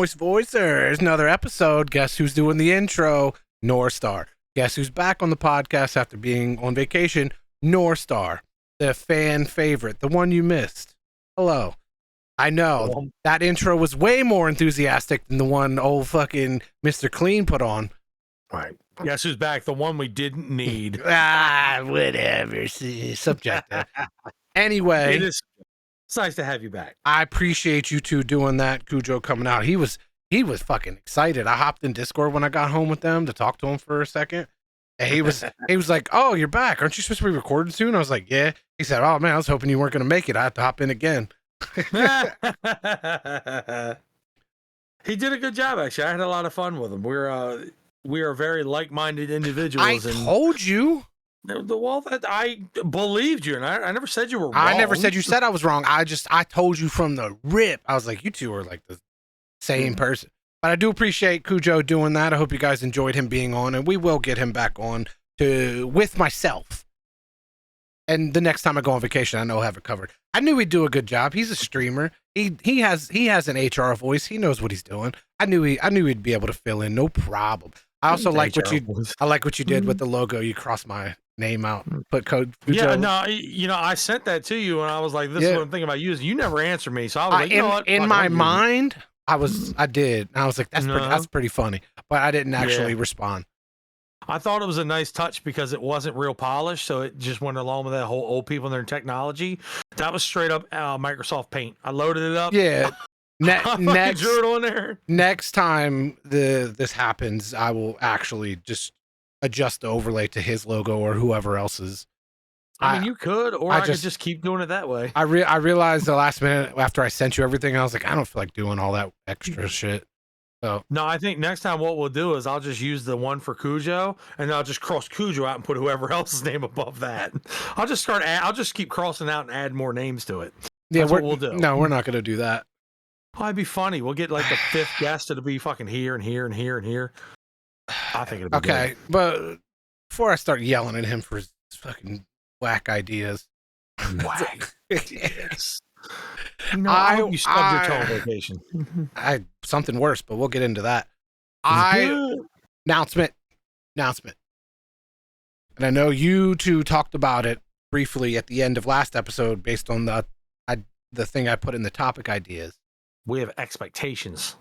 Moist Voicers, another episode. Guess who's doing the intro? Norstar. Guess who's back on the podcast after being on vacation? Norstar, the fan favorite, the one you missed. Hello. I know that intro was way more enthusiastic than the one old fucking Mr. Clean put on. Right. Guess who's back? The one we didn't need. Whatever. Subjective. Anyway. It's nice to have you back. I appreciate you two doing that. Cujo coming out. He was fucking excited. I hopped in Discord when I got home with them to talk to him for a second. And he was like, "Oh, you're back. Aren't you supposed to be recording soon?" I was like, "Yeah." He said, "Oh man, I was hoping you weren't going to make it. I have to hop in again." He did a good job, actually. I had a lot of fun with him. We are very like-minded individuals. I told you. Well, I believed you, and I never said you were wrong. I never said you said I was wrong. I told you from the rip. I was like, you two are like the same person. But I do appreciate Cujo doing that. I hope you guys enjoyed him being on, and we will get him back on with myself. And the next time I go on vacation, I know I'll have it covered. I knew he'd do a good job. He's a streamer. He has an HR voice. He knows what he's doing. I knew he'd be able to fill in, no problem. I also like what you did with the logo. You crossed my name out, put code Cujo. Yeah, no, I sent that to you, and I was like, "This is what I'm thinking about using." You never answered me, so I was like, "You know what?" In my mind, I did. I was like, "That's pretty funny," but I didn't actually respond. I thought it was a nice touch because it wasn't real polished, so it just went along with that whole old people and their technology. That was straight up Microsoft Paint. I loaded it up. Yeah. Next, drew it on there. Next time this happens, I will actually just adjust the overlay to his logo or whoever else's. I mean, you could, or I could just keep doing it that way. I realized the last minute after I sent you everything, I was like, I don't feel like doing all that extra shit. So no, I think next time what we'll do is I'll just use the one for Cujo, and I'll just cross Cujo out and put whoever else's name above that. I'll just keep crossing out and add more names to it. That's what we'll do. No, we're not going to do that. Oh, it'd be funny. We'll get like the fifth guest. It'll be fucking here and here and here and here. I think it'll be okay. Good. But before I start yelling at him for his fucking whack ideas. Whack ideas. I hope you stubbed your toe vacation. Something worse, but we'll get into that. Announcement. And I know you two talked about it briefly at the end of last episode based on the thing I put in the topic ideas. We have expectations.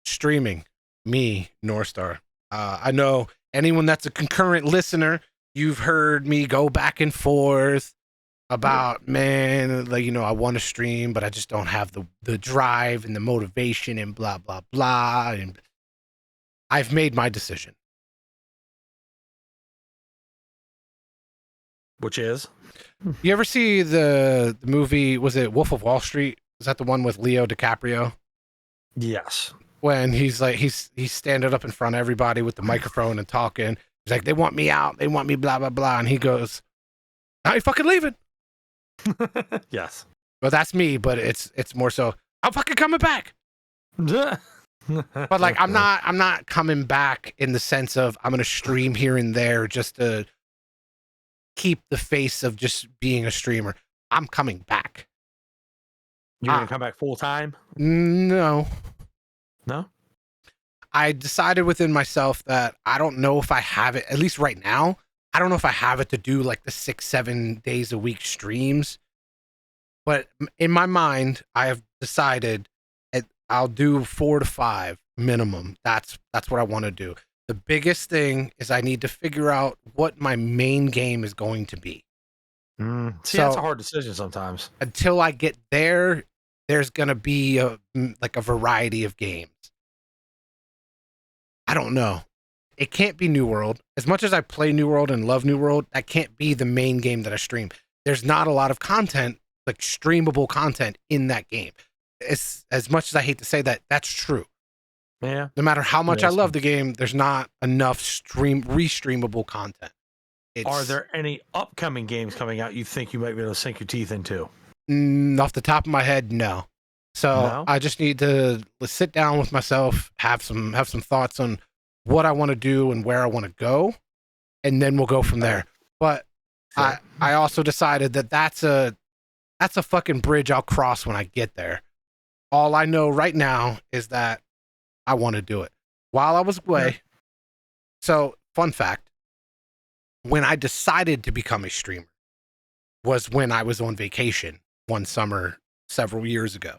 Streaming. Me, Norstar. I know anyone that's a concurrent listener, you've heard me go back and forth about, man, like, I want to stream, but I just don't have the drive and the motivation and blah, blah, blah. And I've made my decision. Which is? You ever see the movie, was it Wolf of Wall Street? Is that the one with Leo DiCaprio? Yes. When he's like, he's standing up in front of everybody with the microphone and talking. He's like, they want me out. They want me blah, blah, blah. And he goes, "How you fucking leaving?" Yes. Well, that's me, but it's more so, I'm fucking coming back. But like, I'm not coming back in the sense of I'm going to stream here and there just to keep the face of just being a streamer. I'm coming back. You're going to come back full time? No. No? I decided within myself that I don't know if I have it, at least right now. I don't know if I have it to do like the 6-7 days a week streams. But in my mind, I have decided I'll do 4 to 5 minimum. That's what I want to do. The biggest thing is I need to figure out what my main game is going to be. See, that's a hard decision sometimes. Until I get there, there's going to be a variety of games. I don't know. It can't be New World. As much as I play New World and love New World, that can't be the main game that I stream. There's not a lot of content, like streamable content in that game. It's, as much as I hate to say that, that's true. Yeah. No matter how much I love the game, there's not enough restreamable content. Are there any upcoming games coming out you think you might be able to sink your teeth into? Off the top of my head, no. So I just need to sit down with myself, have some thoughts on what I want to do and where I want to go, and then we'll go from there. But I also decided that that's a fucking bridge I'll cross when I get there. All I know right now is that I want to do it. While I was away, so fun fact, when I decided to become a streamer was when I was on vacation one summer several years ago.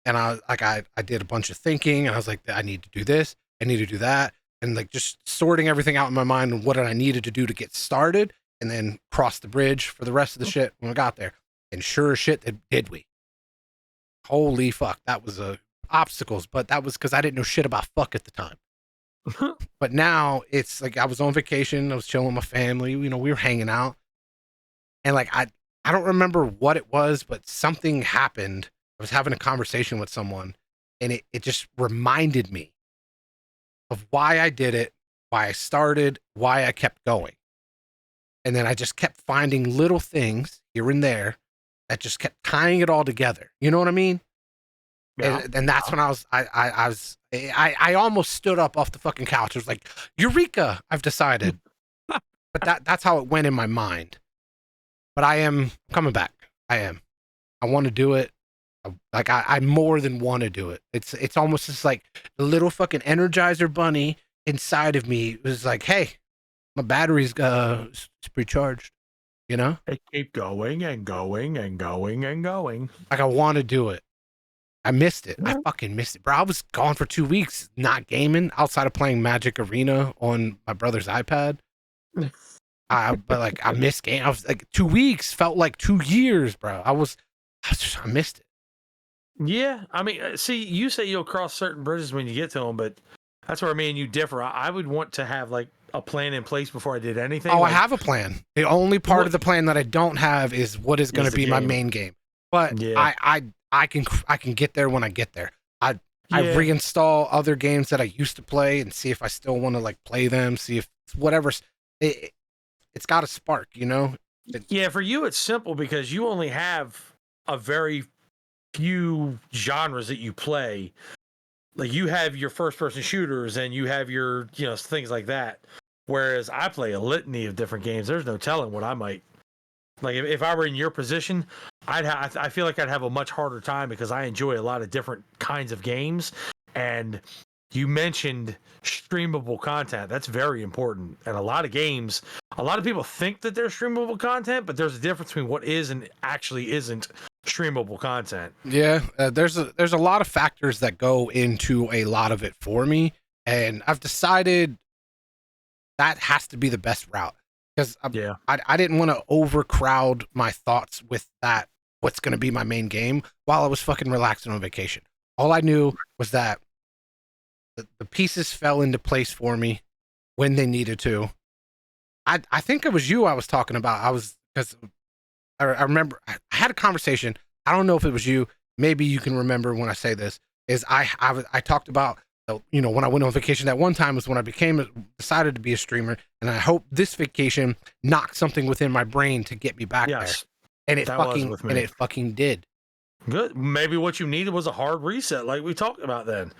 And I did a bunch of thinking, and I was like, I need to do this, I need to do that, and like just sorting everything out in my mind and what I needed to do to get started, and then cross the bridge for the rest of the shit when I got there. And sure as shit, did we. Holy fuck, that was obstacles, but that was because I didn't know shit about fuck at the time. But now it's like I was on vacation, I was chilling with my family, you know, we were hanging out, and like I don't remember what it was, but something happened. I was having a conversation with someone, and it just reminded me of why I did it, why I started, why I kept going. And then I just kept finding little things here and there that just kept tying it all together. You know what I mean? Yeah. And that's when I almost stood up off the fucking couch. It was like, Eureka, I've decided. But that's how it went in my mind. But I am coming back. I want to do it. Like I more than want to do it. It's almost just like the little fucking Energizer bunny inside of me was like, hey, my battery's it's recharged. You know? They keep going and going and going and going. Like I want to do it. I missed it. I fucking missed it, bro. I was gone for 2 weeks, not gaming outside of playing Magic Arena on my brother's iPad. But like I missed game. I was like 2 weeks felt like 2 years, bro. I missed it. Yeah, I mean, see, you say you'll cross certain bridges when you get to them, but that's where me and you differ. I would want to have like a plan in place before I did anything. Oh, like, I have a plan. The only part of the plan that I don't have is what is going to be my main game. But yeah. I can get there when I get there. I reinstall other games that I used to play and see if I still want to like play them. See if whatever it's got a spark, you know. Yeah, for you it's simple because you only have a very few genres that you play. Like you have your first person shooters and you have your, you know, things like that. Whereas I play a litany of different games. There's no telling what I might like. If I were in your position, I feel like I'd have a much harder time because I enjoy a lot of different kinds of games. And you mentioned streamable content. That's very important. And a lot of games, a lot of people think that they're streamable content, but there's a difference between what is and actually isn't streamable content. Yeah, there's a lot of factors that go into a lot of it for me, and I've decided that has to be the best route because I didn't want to overcrowd my thoughts with that what's going to be my main game while I was fucking relaxing on vacation. All I knew was that the pieces fell into place for me when they needed to. I think it was you I was talking about. Because I remember I had a conversation. I don't know if it was you. Maybe you can remember when I say this. Is I talked about, you know, when I went on vacation that one time was when I decided to be a streamer, and I hope this vacation knocked something within my brain to get me back there. And it fucking did. Good. Maybe what you needed was a hard reset, like we talked about then.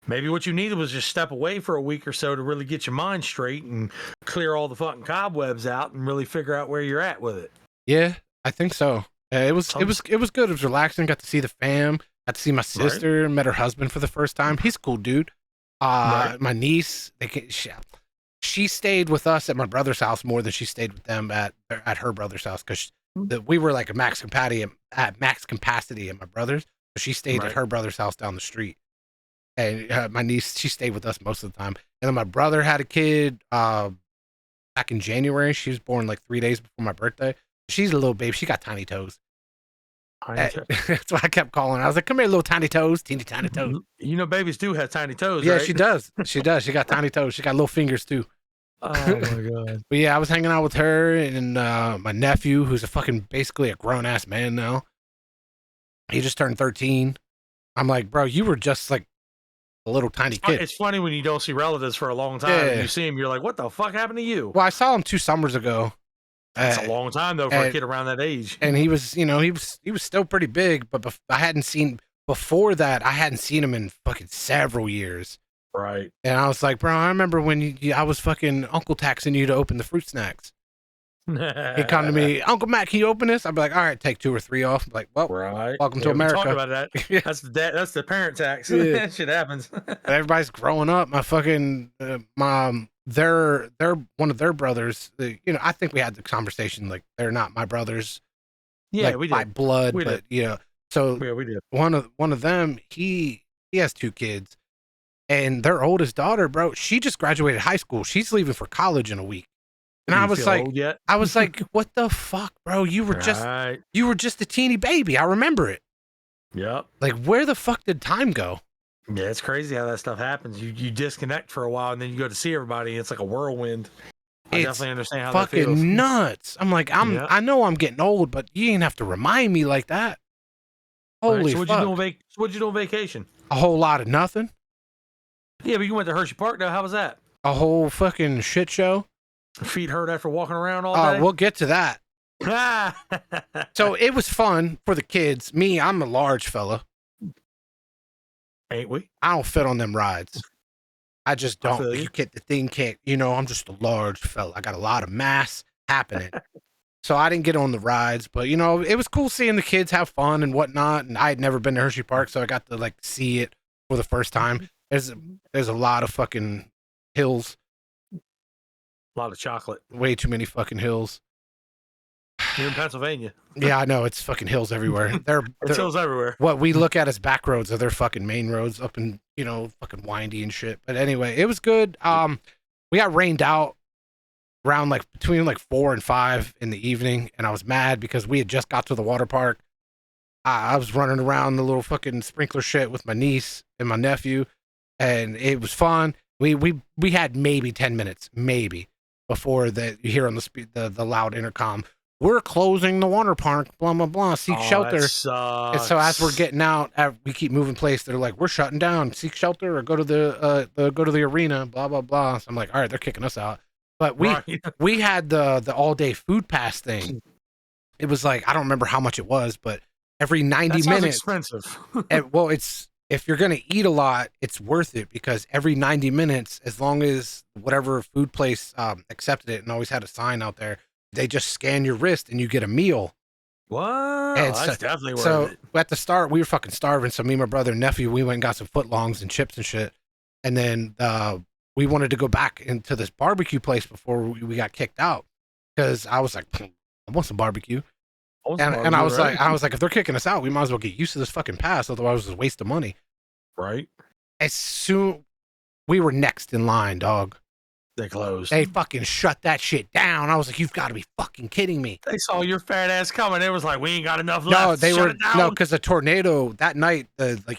Maybe what you needed was just step away for a week or so to really get your mind straight and clear all the fucking cobwebs out and really figure out where you're at with it. Yeah, I think so. It was good. It was relaxing. Got to see the fam. Got to see my sister. Right. Met her husband for the first time. He's a cool dude. My niece. She stayed with us at my brother's house more than she stayed with them at her brother's house because we were like at max capacity at my brother's. So she stayed at her brother's house down the street. And my niece, she stayed with us most of the time. And then my brother had a kid back in January. She was born like 3 days before my birthday. She's a little baby. She got tiny toes. That's what I kept calling her. I was like, come here, little tiny toes, teeny tiny toes. You know, babies do have tiny toes, yeah, right? she does. She does. She got tiny toes. She got little fingers too. Oh my God. But yeah, I was hanging out with her and my nephew, who's basically a grown-ass man now. He just turned 13. I'm like, bro, you were just like a little tiny kid. It's funny when you don't see relatives for a long time and you see him, you're like, what the fuck happened to you? Well, I saw him 2 summers ago. That's a long time though for a kid around that age. And he was, you know, he was still pretty big, but I hadn't seen him in fucking several years. Right. And I was like, bro, I remember when I was fucking Uncle taxing you to open the fruit snacks. He'd come to me, Uncle Matt, can you open this? I'd be like, all right, take 2 or 3 off. I'm like, well, Right. welcome to America. We talked about that. Yeah. That's the parent tax. Yeah. That shit happens. Everybody's growing up. My fucking mom, they're one of their brothers. I think we had the conversation, like, they're not my brothers. Yeah, like, we did. by blood, We but did. so Yeah, we did. one of them, he has 2 kids, and their oldest daughter, bro, she just graduated high school. She's leaving for college in a week. And I was like, what the fuck, bro? You were just a teeny baby. I remember it. Yep. Like, where the fuck did time go? Yeah, it's crazy how that stuff happens. You disconnect for a while, and then you go to see everybody, and it's like a whirlwind. I definitely understand how that feels. Fucking nuts. I'm like, I know I'm getting old, but you didn't have to remind me like that. Holy fuck. What'd you do on vacation? A whole lot of nothing. Yeah, but you went to Hershey Park, though. How was that? A whole fucking shit show. Feet hurt after walking around all day? We'll get to that. So it was fun for the kids. Me, I'm a large fella. Ain't we? I don't fit on them rides. I just don't. I'm just a large fella. I got a lot of mass happening. So I didn't get on the rides, but it was cool seeing the kids have fun and whatnot. And I had never been to Hershey Park, so I got to see it for the first time. There's a lot of fucking hills. A lot of chocolate. Way too many fucking hills. You're in Pennsylvania. Yeah, I know. It's fucking hills everywhere. It's hills everywhere. What we look at as back roads are their fucking main roads up in, fucking windy and shit. But anyway, it was good. We got rained out around between 4 and 5 in the evening, and I was mad because we had just got to the water park. I was running around the little fucking sprinkler shit with my niece and my nephew, and it was fun. We had maybe 10 minutes, before that you hear on the loud intercom, we're closing the water park, blah blah blah, seek shelter. That sucks. And so as we're getting out, we keep moving place. They're like, we're shutting down, seek shelter or go to the arena, blah blah blah. So I'm like, all right, they're kicking us out. But we had the all day food pass thing. It was I don't remember how much it was, but every 90 minutes, expensive. well, it's. If you're going to eat a lot, it's worth it because every 90 minutes, as long as whatever food place accepted it and always had a sign out there, they just scan your wrist and you get a meal. Wow, that's definitely worth it. So at the start, we were fucking starving. So me, my brother, and nephew, we went and got some footlongs and chips and shit. And then we wanted to go back into this barbecue place before we got kicked out because I was like, I want some barbecue. And I was like, if they're kicking us out, we might as well get used to this fucking pass. Otherwise, it's a waste of money. Right. As soon we were next in line, dog. They closed. They fucking shut that shit down. I was like, you've got to be fucking kidding me. They saw your fat ass coming. It was like, we ain't got enough left. No, because the tornado that night,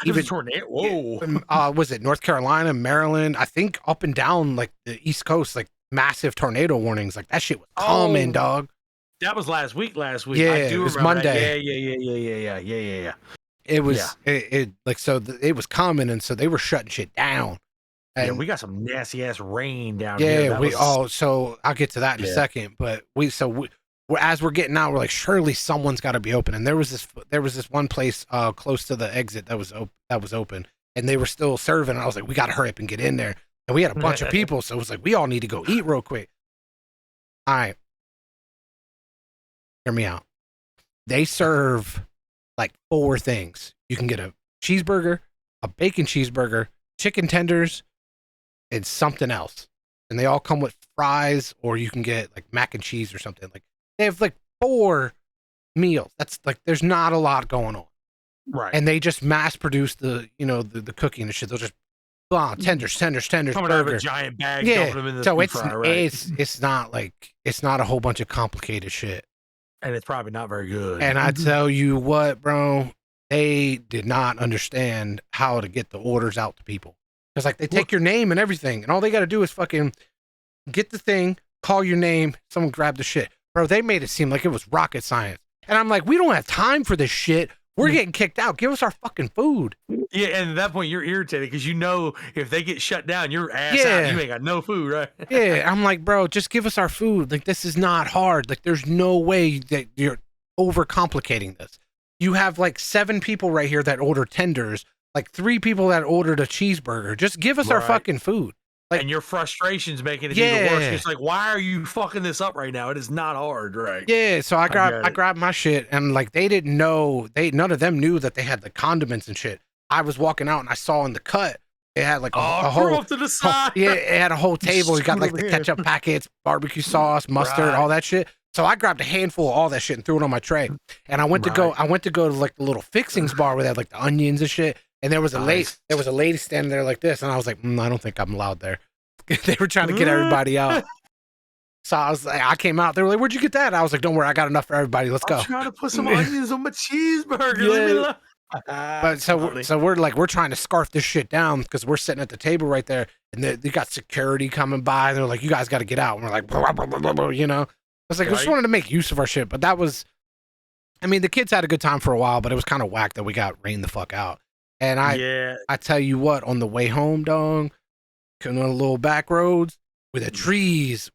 even tornado. Whoa. Was it North Carolina, Maryland? I think up and down the East Coast, massive tornado warnings. That shit was coming, dog. That was last week. Yeah, it was Monday. Yeah. It was it was coming, and so they were shutting shit down. And we got some nasty ass rain down here. Yeah, so I'll get to that in a second. But as we're getting out, we're like, surely someone's got to be open. And there was this one place close to the exit that was open, and they were still serving. And I was like, we got to hurry up and get in there. And we had a bunch of people, so it was like, we all need to go eat real quick. All right. Hear me out. They serve 4 things. You can get a cheeseburger, a bacon cheeseburger, chicken tenders, and something else. And they all come with fries, or you can get mac and cheese or something. They have 4 meals. That's there's not a lot going on. Right. And they just mass produce the cooking and shit. They'll just tenders, coming burger. out of a giant bag, dumping them in the so fry, right? it's not a whole bunch of complicated shit. And it's probably not very good. And I tell you what, bro, they did not understand how to get the orders out to people. Because they take your name and everything, and all they got to do is fucking get the thing, call your name, someone grab the shit. Bro, they made it seem like it was rocket science. And I'm like, we don't have time for this shit. We're getting kicked out. Give us our fucking food. Yeah, and at that point, you're irritated because if they get shut down, you're ass out. You ain't got no food, right? Yeah, I'm like, bro, just give us our food. This is not hard. There's no way that you're overcomplicating this. You have 7 people right here that order tenders, 3 people that ordered a cheeseburger. Just give us our fucking food. Like, and your frustration's making it even worse. It's like, why are you fucking this up right now? It is not hard, right? Yeah, so I grabbed my shit, and like they didn't know, none of them knew that they had the condiments and shit. I was walking out and I saw in the cut it had like a whole off to the side. Yeah, it had a whole table. You got like the ketchup packets, barbecue sauce, mustard, all that shit. So I grabbed a handful of all that shit and threw it on my tray. And I went to go to like the little fixings bar where they had like the onions and shit. And there was a lady standing there like this, and I was like, I don't think I'm allowed there. They were trying to get everybody out. So I was like, I came out. They were like, "Where'd you get that?" I was like, "Don't worry, I got enough for everybody. Let's go." I'm trying to put some onions on my cheeseburger. Leave me alone. But so we're trying to scarf this shit down because we're sitting at the table right there, and they got security coming by, and they're like, "You guys got to get out." And we're like, blah, blah, blah, blah, blah, you know, I was like, I just wanted to make use of our shit, but that was, I mean, the kids had a good time for a while, but it was kind of whack that we got rained the fuck out. And I tell you what, on the way home, dog, on the little back roads with the trees.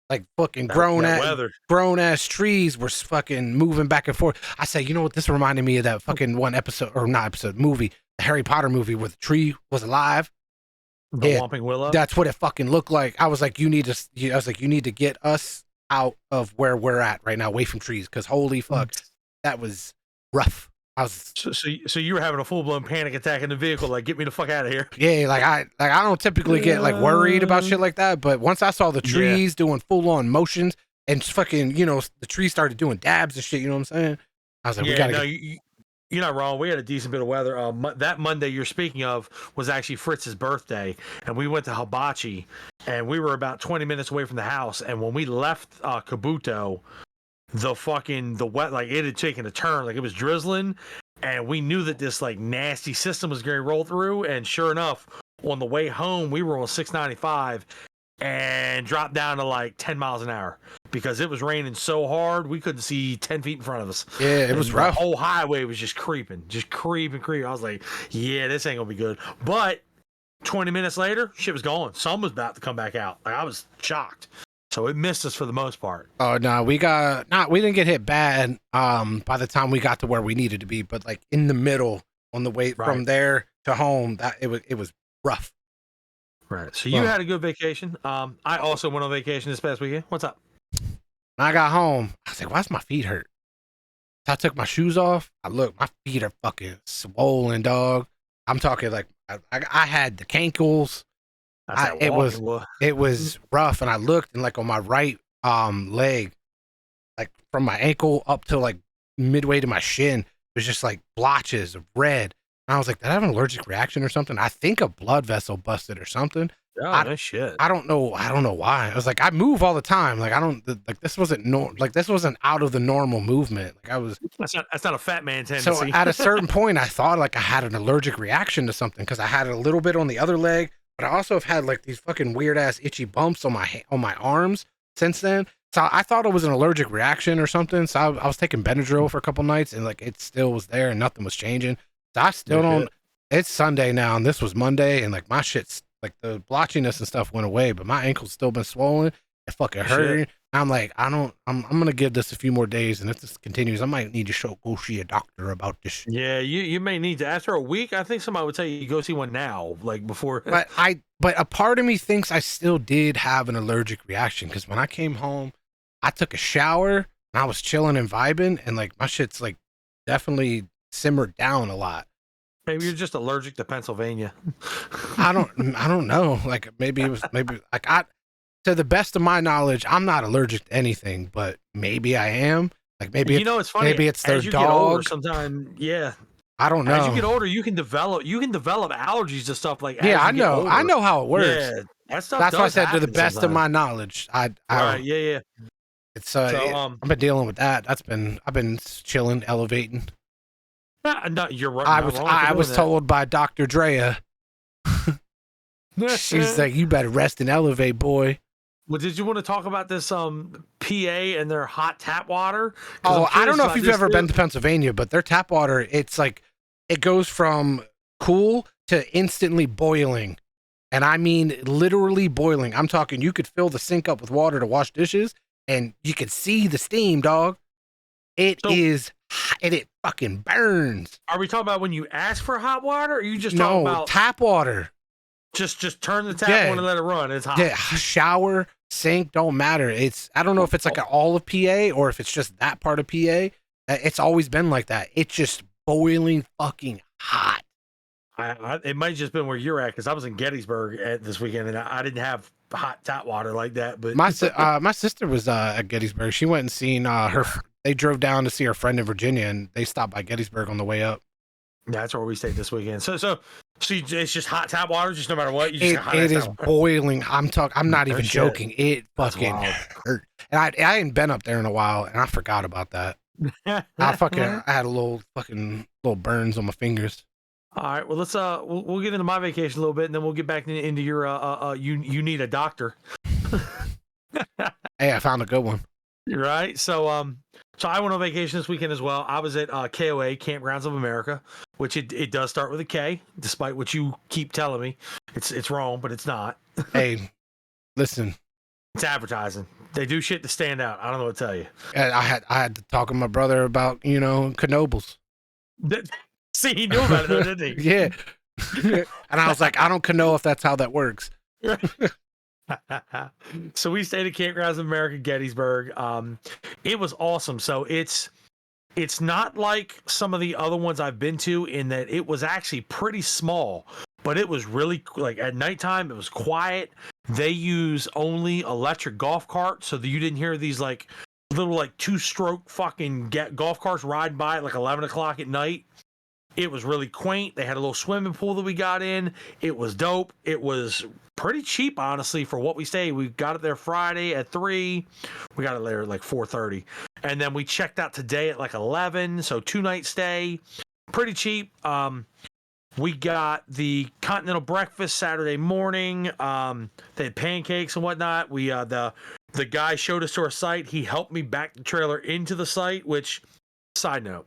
Like fucking grown ass trees were fucking moving back and forth. I say, you know what? This reminded me of that fucking movie, the Harry Potter movie where the tree was alive. The Whomping Willow. That's what it fucking looked like. I was like, you need to get us out of where we're at right now, away from trees, because holy fuck, that was rough. So you were having a full blown panic attack in the vehicle, like get me the fuck out of here. Yeah, I don't typically get like worried about shit like that, but once I saw the trees doing full on motions and fucking, you know, the trees started doing dabs and shit, you know what I'm saying? I was like, we gotta. You're not wrong. We had a decent bit of weather. That Monday you're speaking of was actually Fritz's birthday, and we went to Hibachi, and we were about 20 minutes away from the house. And when we left Kabuto, the wet, like it had taken a turn, like it was drizzling, and we knew that this like nasty system was going to roll through. And sure enough, on the way home, we were on 695 and dropped down to like 10 miles an hour because it was raining so hard we couldn't see 10 feet in front of us. Yeah, it was rough. The whole highway was just creeping. I was like, yeah, this ain't gonna be good. But 20 minutes later, shit was gone. Sun was about to come back out. Like I was shocked. So it missed us for the most part. Oh no, we didn't get hit bad by the time we got to where we needed to be, but like in the middle on the way from there to home, that it was rough. Right. So you had a good vacation. I also went on vacation this past weekend. What's up? When I got home, I was like, why's my feet hurt? So I took my shoes off. My feet are fucking swollen, dog. I'm talking like I had the cankles. It was rough, and I looked, and like on my right leg, like from my ankle up to like midway to my shin, there's just like blotches of red. And I was like, did I have an allergic reaction or something? I think a blood vessel busted or something. Oh, no shit. I don't know why. I was like, I move all the time. Like this wasn't out of the normal movement. Like I was. That's not a fat man tendency. So at a certain point, I thought like I had an allergic reaction to something because I had it a little bit on the other leg. But I also have had like these fucking weird ass itchy bumps on my arms since then. So I thought it was an allergic reaction or something. So I was taking Benadryl for a couple nights, and like it still was there, and nothing was changing. So I still don't. It's Sunday now, and this was Monday, and like my shit's like the blotchiness and stuff went away, but my ankle's still been swollen. It fucking hurting. I'm like, I'm gonna give this a few more days, and if this continues, I might need to go see a doctor about this shit. Yeah, you may need to. After a week, I think somebody would tell you go see one now, like before. But a part of me thinks I still did have an allergic reaction because when I came home, I took a shower and I was chilling and vibing, and like my shit's like definitely simmered down a lot. Maybe you're just allergic to Pennsylvania. I don't know. Like maybe to the best of my knowledge, I'm not allergic to anything, but maybe I am. Like maybe it's funny. Maybe it's their as you dog. Get older, sometimes, yeah. I don't know. As you get older, you can develop allergies to stuff like. Yeah, I know. I know how it works. Yeah, that stuff. That's why I said to the best of my knowledge. Right. Yeah. It's I've been dealing with that. I've been chilling, elevating. No, you're right. I was told by Dr. Drea. She's like, you better rest and elevate, boy. Well, did you want to talk about this PA and their hot tap water? Oh, I don't know if you've ever been to Pennsylvania, but their tap water, it's like it goes from cool to instantly boiling. And I mean literally boiling. I'm talking you could fill the sink up with water to wash dishes and you could see the steam, dog. It fucking burns. Are we talking about when you ask for hot water, or are you just talking about tap water? Just turn the tap on and let it run. It's hot. Yeah, shower, sink, don't matter. I don't know if it's like all of PA or if it's just that part of PA. It's always been like that. It's just boiling fucking hot. It might have just been where you're at, because I was in Gettysburg this weekend and I didn't have hot tap water like that. But my sister was at Gettysburg. She went and seen her. They drove down to see her friend in Virginia, and they stopped by Gettysburg on the way up. That's where we stayed this weekend. So it's just hot tap water, just no matter what. You just it is boiling. I'm not even joking. It fucking hurt. And I hadn't been up there in a while, and I forgot about that. I had a little burns on my fingers. All right, well let's we'll get into my vacation a little bit, and then we'll get back into your you need a doctor. Hey, I found a good one. Right. So I went on vacation this weekend as well. I was at KOA, Campgrounds of America, which it does start with a K, despite what you keep telling me. It's wrong, but it's not. Hey, listen. It's advertising. They do shit to stand out. I don't know what to tell you. And I had to talk to my brother about, Knobles. See, he knew about it though, didn't he? Yeah. And I was like, I don't know if that's how that works. So we stayed at Campgrounds of America, Gettysburg. It was awesome. So it's not like some of the other ones I've been to, in that it was actually pretty small, but it was really, like, at nighttime, it was quiet. They use only electric golf carts, so that you didn't hear these like little like 2-stroke fucking golf carts ride by at like 11 o'clock at night. It was really quaint. They had a little swimming pool that we got in. It was dope. It was pretty cheap, honestly, for what we stayed. We got it there Friday at 3. We got it there at like 4:30. And then we checked out today at like 11. So 2-night stay. Pretty cheap. We got the continental breakfast Saturday morning. They had pancakes and whatnot. We the guy showed us to our site. He helped me back the trailer into the site, which, side note,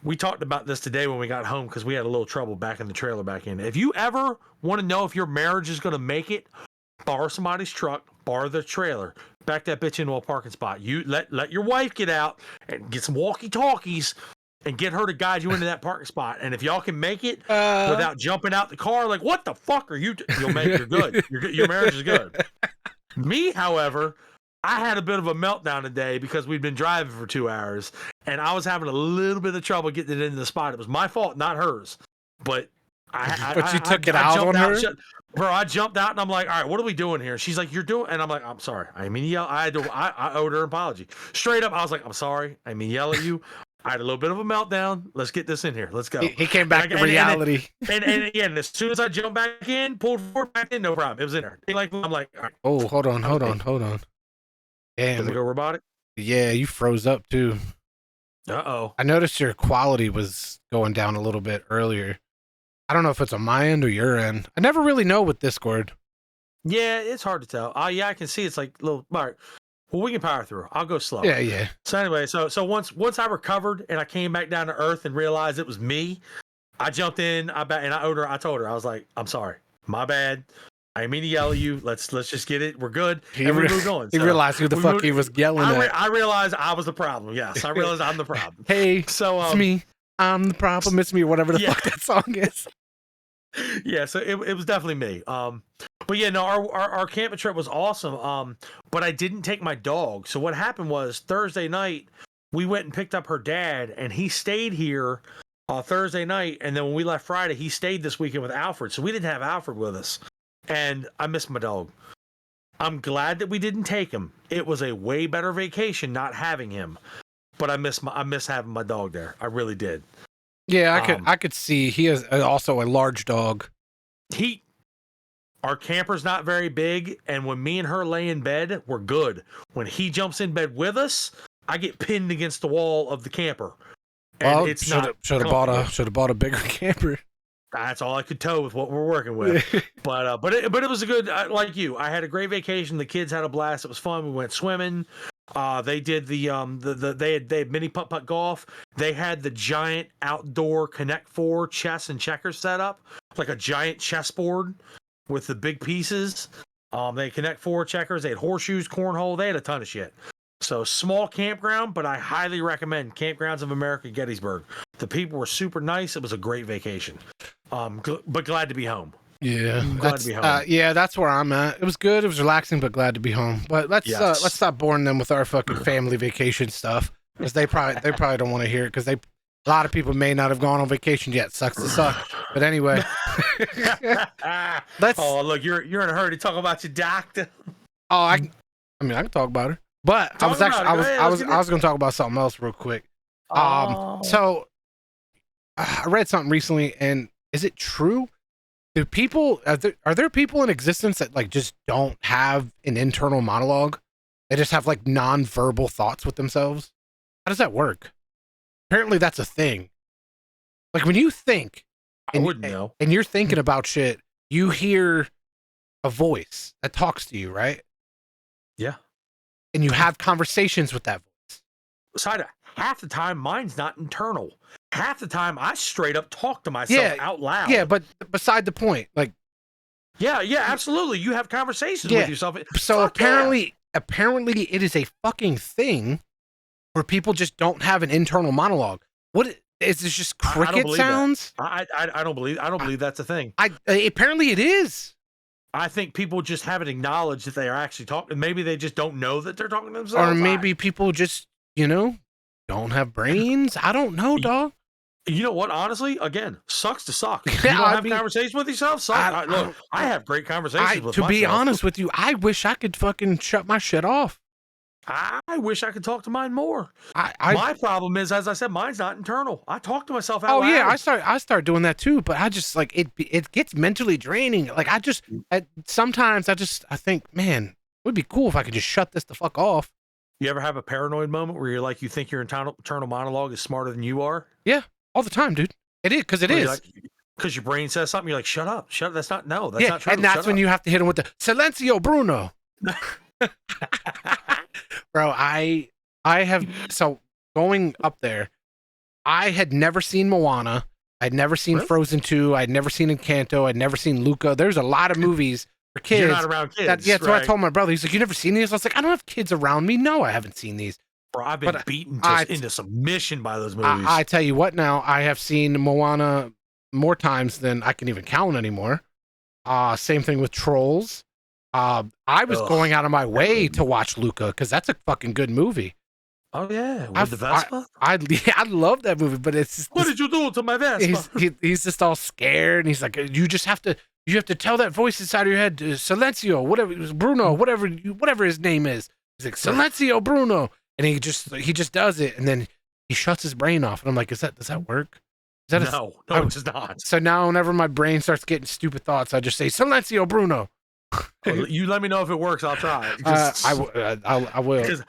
we talked about this today when we got home, because we had a little trouble backing the trailer back in. If you ever want to know if your marriage is going to make it, borrow somebody's truck, borrow their trailer, back that bitch into a parking spot. You let your wife get out and get some walkie-talkies and get her to guide you into that parking spot. And if y'all can make it without jumping out the car, like, what the fuck are you? You'll make it. You're good. Your marriage is good. Me, however, I had a bit of a meltdown today because we'd been driving for 2 hours, and I was having a little bit of trouble getting it into the spot. It was my fault, not hers. But you took it out on her? Bro, I jumped out and I'm like, all right, what are we doing here? She's like, you're doing, and I'm like, I'm sorry. I mean, yell. I owed her an apology. Straight up, I was like, I'm sorry. I mean, yell at you. I had a little bit of a meltdown. Let's get this in here. Let's go. He came back to reality. And again, as soon as I jumped back in, pulled forward back in, no problem. It was in there. I'm like, all right. Oh, hold on. Damn. Does it go robotic? Yeah, you froze up too. Uh-oh. I noticed your quality was going down a little bit earlier. I don't know if it's on my end or your end. I never really know with Discord. Yeah, it's hard to tell. Yeah, I can see it's like little. All right. Well, we can power through. I'll go slow. Yeah. So anyway, so once I recovered and I came back down to earth and realized it was me, I jumped in. I told her, I was like, I'm sorry, my bad. I didn't mean to yell at you. Let's just get it. We're good. And we moved on. He realized who the fuck he was yelling at. I realized I was the problem. Yes, I realized I'm the problem. Hey, so it's me. I'm the problem. It's me. Whatever the fuck that song is. Yeah, so it was definitely me. But yeah, no, our camping trip was awesome. But I didn't take my dog. So what happened was Thursday night we went and picked up her dad, and he stayed here Thursday night, and then when we left Friday, he stayed this weekend with Alfred. So we didn't have Alfred with us. And I miss my dog. I'm glad that we didn't take him. It was a way better vacation not having him. But I miss having my dog there. I really did. Yeah, I could see he is also a large dog. Our camper's not very big, and when me and her lay in bed, we're good. When he jumps in bed with us, I get pinned against the wall of the camper. And well, it's should have bought a bigger camper. That's all I could tow with what we're working with. but it was a good, like you. I had a great vacation. The kids had a blast. It was fun. We went swimming. They did they had mini putt golf. They had the giant outdoor Connect 4 chess and checkers set up, like a giant chessboard with the big pieces. They had Connect 4 checkers. They had horseshoes, cornhole. They had a ton of shit. So small campground, but I highly recommend Campgrounds of America, Gettysburg. The people were super nice. It was a great vacation. But glad to be home. Yeah, I'm glad that's to be home. yeah, that's where I'm at. It was good. It was relaxing, but glad to be home. But let's stop boring them with our fucking family vacation stuff because they probably don't want to hear it because a lot of people may not have gone on vacation yet. Sucks to suck. But anyway, Oh, look, you're in a hurry to talk about your doctor. Oh, I mean, I can talk about her, but I was going to talk about something else real quick. So I read something recently, and is it true? Do people are there people in existence that like just don't have an internal monologue? They just have like non-verbal thoughts with themselves. How does that work? Apparently, that's a thing. Like when you think, I wouldn't know, and you're thinking about shit, you hear a voice that talks to you, right? Yeah. And you have conversations with that voice. Besides, half the time, mine's not internal. Half the time, I straight up talk to myself out loud. Yeah, but beside the point, like. Yeah, absolutely. You have conversations with yourself. So apparently it is a fucking thing where people just don't have an internal monologue. What is this? Just cricket sounds? I don't believe that's a thing. Apparently it is. I think people just haven't acknowledged that they are actually talking. Maybe they just don't know that they're talking to themselves. Or maybe people just, don't have brains. I don't know, dog. You know what? Honestly, again, sucks to suck. You don't have conversations with yourself? Look, I have great conversations with myself. To be honest with you, I wish I could fucking shut my shit off. I wish I could talk to mine more. My problem is, as I said, mine's not internal. I talk to myself out loud. Yeah, I start doing that too, but I just like it gets mentally draining. Like sometimes I think, man, it would be cool if I could just shut this the fuck off. You ever have a paranoid moment where you think your internal monologue is smarter than you are? Yeah, all the time, dude. It is because it is. Because your brain says something, you're like, shut up. That's not true. And that's when you have to hit him with the Silencio, Bruno. Bro, I have, so going up there, I had never seen Moana. I'd never seen Frozen 2. I'd never seen Encanto. I'd never seen Luca. There's a lot of movies for kids. You're not around kids. That's what I told my brother. He's like, you never seen these? I was like, I don't have kids around me. No, I haven't seen these. Bro, I've been beaten into submission by those movies. I tell you what now, I have seen Moana more times than I can even count anymore. Same thing with Trolls. I was going out of my way to watch Luca because that's a fucking good movie. Oh yeah, with the Vespa. I love that movie, but it's just, what did you do to my Vespa? He's just all scared, and he's like, you have to tell that voice inside of your head, Silencio, whatever, Bruno, whatever his name is. He's like, Silencio, Bruno, and he just does it, and then he shuts his brain off, and I'm like, does that work? No, it does not. So now whenever my brain starts getting stupid thoughts, I just say Silencio, Bruno. You let me know if it works. I'll try it. I will. Because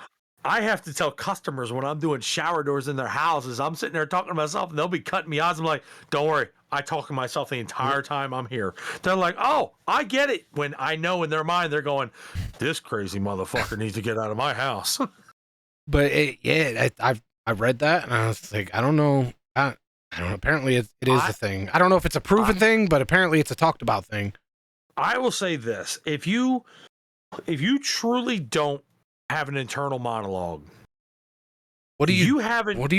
I have to tell customers when I'm doing shower doors in their houses, I'm sitting there talking to myself, and they'll be cutting me out. I'm like, don't worry, I talk to myself the entire time I'm here. They're like, oh, I get it. When I know in their mind, they're going, this crazy motherfucker needs to get out of my house. But I read that, and I was like, I don't know. I don't know. Apparently, it is a thing. I don't know if it's a proven thing, but apparently it's a talked about thing. I will say this: if you truly don't have an internal monologue, what do you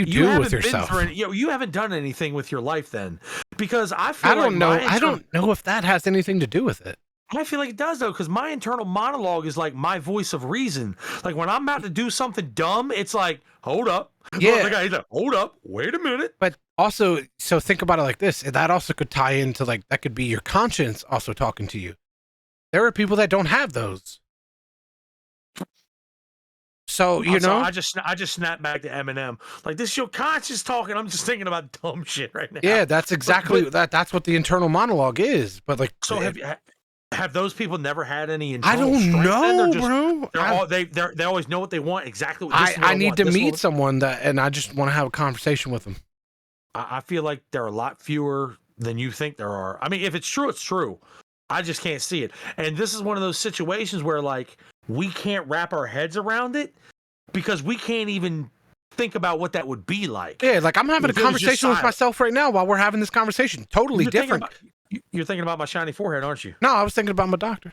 do with yourself? You haven't done anything with your life then, because I don't know if that has anything to do with it. I feel like it does though, because my internal monologue is like my voice of reason. Like when I'm about to do something dumb, it's like, hold up. Yeah. He's like, hold up, wait a minute. But also, so think about it like this. That also could tie into like, that could be your conscience also talking to you. There are people that don't have those. So, I just snap back to Eminem. Like, this is your conscience talking. I'm just thinking about dumb shit right now. Yeah, that's exactly that's what the internal monologue is. But like, so have those people never had any internal I don't know, bro. They always know what they want exactly. I need to meet someone and I just want to have a conversation with them. I feel like there are a lot fewer than you think there are. I mean, if it's true, it's true. I just can't see it. And this is one of those situations where like we can't wrap our heads around it because we can't even think about what that would be like. Yeah, like I'm having a conversation with myself right now while we're having this conversation. Totally different. You're thinking about my shiny forehead, aren't you? No, I was thinking about my doctor.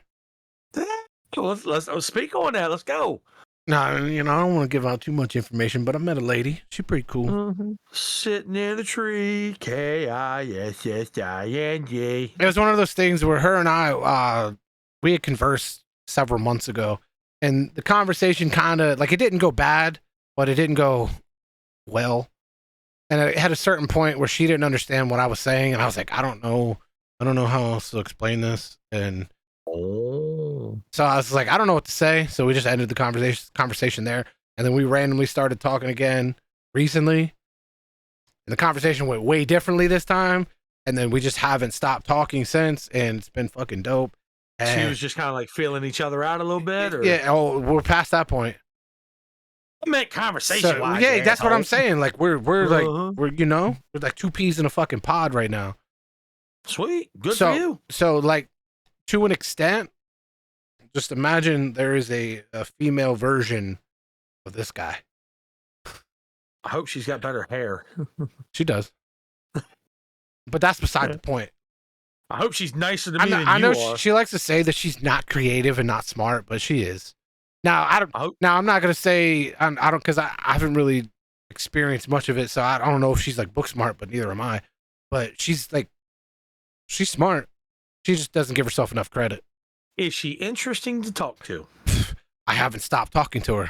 Let's speak on that. Let's go. No, you know, I don't want to give out too much information, but I met a lady. She's pretty cool. Mm-hmm. Sitting in a tree, KISSING. It was one of those things where her and I, we had conversed several months ago, and the conversation kind of like it didn't go bad, but it didn't go well. And it had a certain point where she didn't understand what I was saying, and I was like, I don't know how else to explain this. And so I was like, I don't know what to say. So we just ended the conversation there, and then we randomly started talking again recently, and the conversation went way differently this time. And then we just haven't stopped talking since, and it's been fucking dope. And she was just kind of like feeling each other out a little bit, or yeah. Oh, we're past that point. I meant conversation wise. Yeah, that's what I'm saying. Like we're like we're we're like two peas in a fucking pod right now. Sweet, good for you. So like to an extent, just imagine there is a female version of this guy. I hope she's got better hair. She does, but that's beside the point. I hope she's nicer to me than I know you are. she likes to say that she's not creative and not smart, but she is. Now I'm not gonna say I don't because I haven't really experienced much of it, so I don't know if she's like book smart, but neither am I. But she's smart. She just doesn't give herself enough credit. Is she interesting to talk to? I haven't stopped talking to her.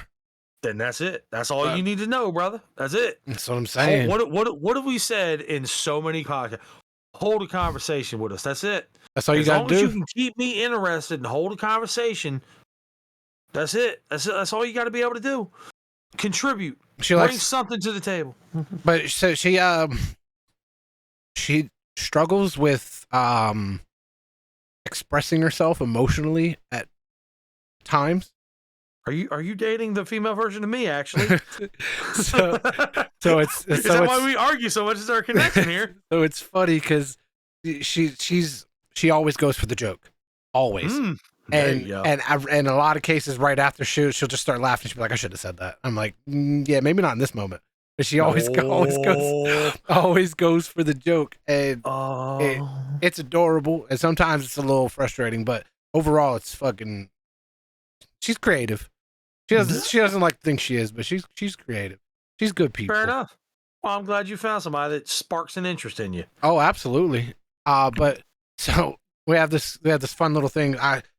Then that's it. That's all you need to know, brother. That's it. That's what I'm saying. What have we said in so many podcasts? Hold a conversation with us. That's it. That's all you got to do. As long as you can keep me interested and hold a conversation, that's it. That's all you got to be able to do. Contribute. Bring something to the table. But so she struggles with expressing herself emotionally at times. Are you dating the female version of me? Actually, so it's is that why we argue so much? Is our connection here? So it's funny because she always goes for the joke, always, and in a lot of cases, right after she'll just start laughing. She'll be like, "I should have said that." I'm like, "Yeah, maybe not in this moment." But she always goes for the joke, and it's adorable. And sometimes it's a little frustrating, but overall, it's fucking. She's creative. She doesn't like to think she is, but she's creative. She's good people. Fair enough. Well, I'm glad you found somebody that sparks an interest in you. Oh, absolutely. But so we have this fun little thing.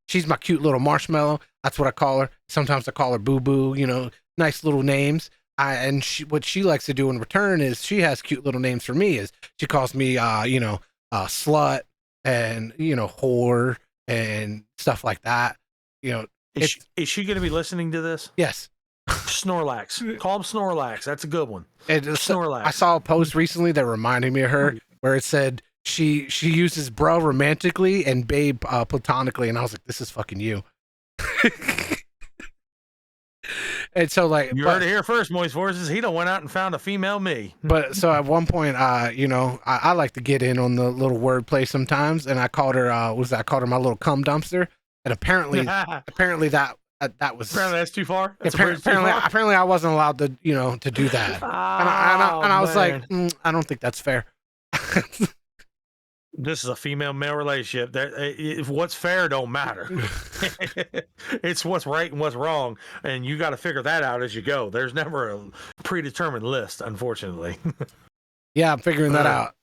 She's my cute little marshmallow. That's what I call her. Sometimes I call her Boo Boo. You know, nice little names. And what she likes to do in return is she has cute little names for me. Is she calls me slut and whore and stuff like that. Is she going to be listening to this? Yes. Snorlax. Call him Snorlax. That's a good one. Snorlax. I saw a post recently that reminded me of her where it said she uses bro romantically and babe platonically, and I was like, this is fucking you. And so you heard it here first, Moist Forces. He done went out and found a female me. But so at one point, I like to get in on the little wordplay sometimes, and I called her I called her my little cum dumpster. And apparently that was that's too far. Apparently I wasn't allowed to to do that. And I was like, I don't think that's fair. This is a female-male relationship. What's fair don't matter. It's what's right and what's wrong, and you got to figure that out as you go. There's never a predetermined list, unfortunately. Yeah, I'm figuring that out.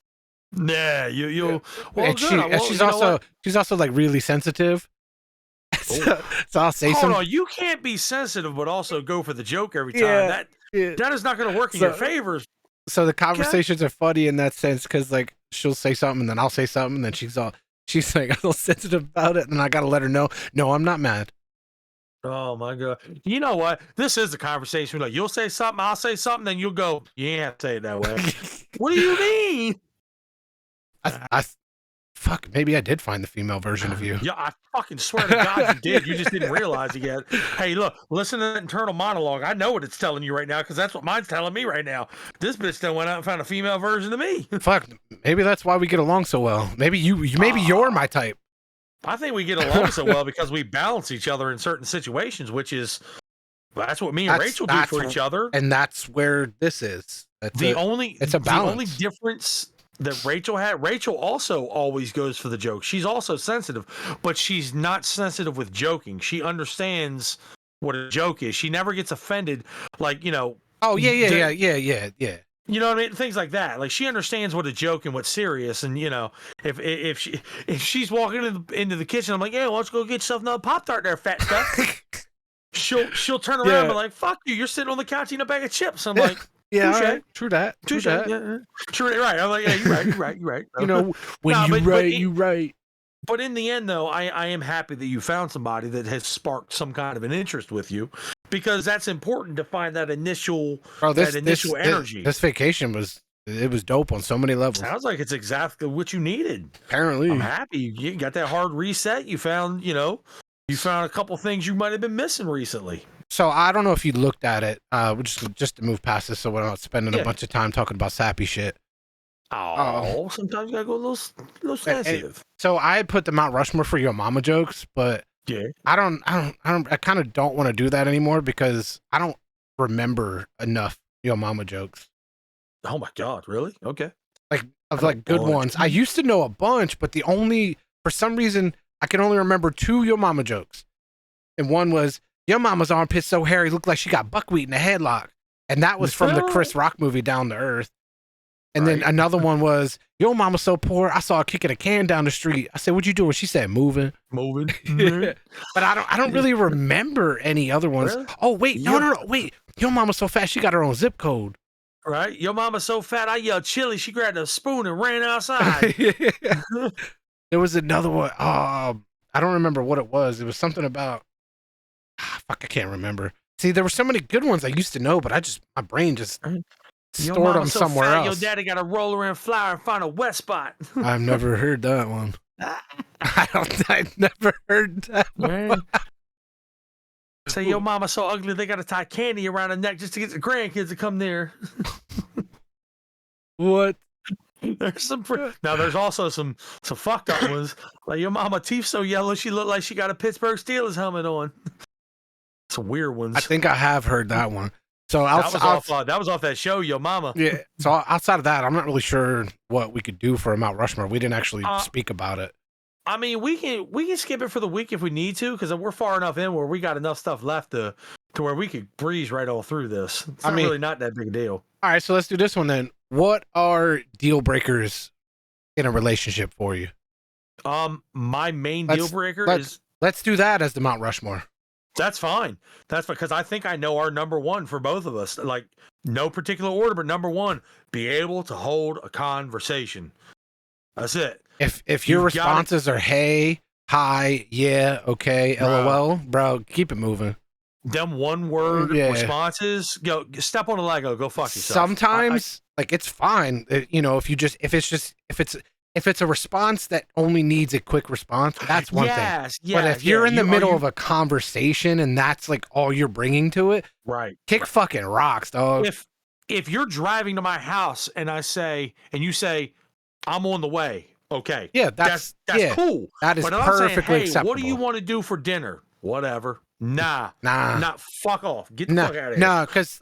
Yeah, you. Well, and she's also like really sensitive. So I'll say something. Hold on, you can't be sensitive but also go for the joke every time. That is not going to work in your favor. So the conversations are funny in that sense because like she'll say something and then I'll say something and then she's like a little sensitive about it and I got to let her know. No, I'm not mad. Oh my God! You know what? This is the conversation. Like you'll say something, I'll say something, then you'll go. You ain't have to say it that way. What do you mean? Fuck, maybe I did find the female version of you. Yeah, I fucking swear to God you did. You just didn't realize it yet. Hey, look, listen to that internal monologue. I know what it's telling you right now because that's what mine's telling me right now. This bitch then went out and found a female version of me. Fuck, maybe that's why we get along so well. Maybe you're my type. I think we get along so well because we balance each other in certain situations, that's what me and Rachel do for each other. And that's where this is. It's a balance. The only difference that Rachel also always goes for the joke. She's also sensitive, but she's not sensitive with joking. She understands what a joke is. She never gets offended, like, you know. Oh yeah. You know what I mean? Things like that. Like, she understands what a joke and what's serious. And, you know, if she's walking into the kitchen, I'm like, yeah, let's go get yourself another Pop-Tart there, fat stuff. she'll turn around and be like, fuck you, you're sitting on the couch eating a bag of chips. I'm like, yeah, right. True that. Yeah. True, right. I'm like, yeah, you're right. You know, when you right. But in the end, though, I am happy that you found somebody that has sparked some kind of an interest with you, because that's important to find that initial energy. This vacation was dope on so many levels. Sounds like it's exactly what you needed. Apparently, I'm happy you got that hard reset. You found a couple things you might have been missing recently. So I don't know if you looked at it. Just to move past this, so we're not spending a bunch of time talking about sappy shit. Oh, sometimes you gotta go a little sensitive. So I put the Mount Rushmore for your mama jokes, but yeah, I kind of don't want to do that anymore because I don't remember enough your mama jokes. Oh my God, really? Okay. Like good ones. I used to know a bunch, but for some reason I can only remember 2 your mama jokes. And one was, your mama's armpit's so hairy, looked like she got buckwheat in a headlock. And that was from the Chris Rock movie Down to Earth. And then another one was, your mama's so poor, I saw her kicking a can down the street. I said, what you doing? She said, moving. Mm-hmm. But I don't really remember any other ones. Really? Oh, wait, no, wait. Your mama's so fat, she got her own zip code. Right? Your mama's so fat, I yelled chili, she grabbed a spoon and ran outside. There was another one. I don't remember what it was. It was something about, I can't remember. See, there were so many good ones I used to know, but my brain just stored them somewhere else. Your daddy got to roll around flour and find a wet spot. I've never heard that one. I've never heard that one. Say, your mama's so ugly, they got to tie candy around her neck just to get the grandkids to come near. What? There's also some fucked up ones. Like, your mama teeth so yellow, she looked like she got a Pittsburgh Steelers helmet on. Some weird ones. I think I have heard that one. So that was off that show, Yo Mama. Yeah. So outside of that, I'm not really sure what we could do for a Mount Rushmore. We didn't actually speak about it. I mean, we can skip it for the week if we need to, because we're far enough in where we got enough stuff left to where we could breeze right all through this. It's really not that big a deal. All right, so let's do this one then. What are deal breakers in a relationship for you? My main deal breaker is. Let's do that as the Mount Rushmore. That's fine. That's because I think I know our number one for both of us. Like, no particular order, but number one, be able to hold a conversation. That's it. If your responses are hey, hi, yeah, okay, LOL, bro, keep it moving. Them one word responses, step on a Lego, go fuck yourself. Sometimes it's fine. If it's a response that only needs a quick response, that's one thing. But if you're in the middle of a conversation and that's like all you're bringing to it, right? Kick fucking rocks, dog. If you're driving to my house and you say, I'm on the way, okay? Yeah, that's cool. That is perfectly acceptable. What do you want to do for dinner? Whatever. Nah. Fuck off. Get the fuck out of here. No, because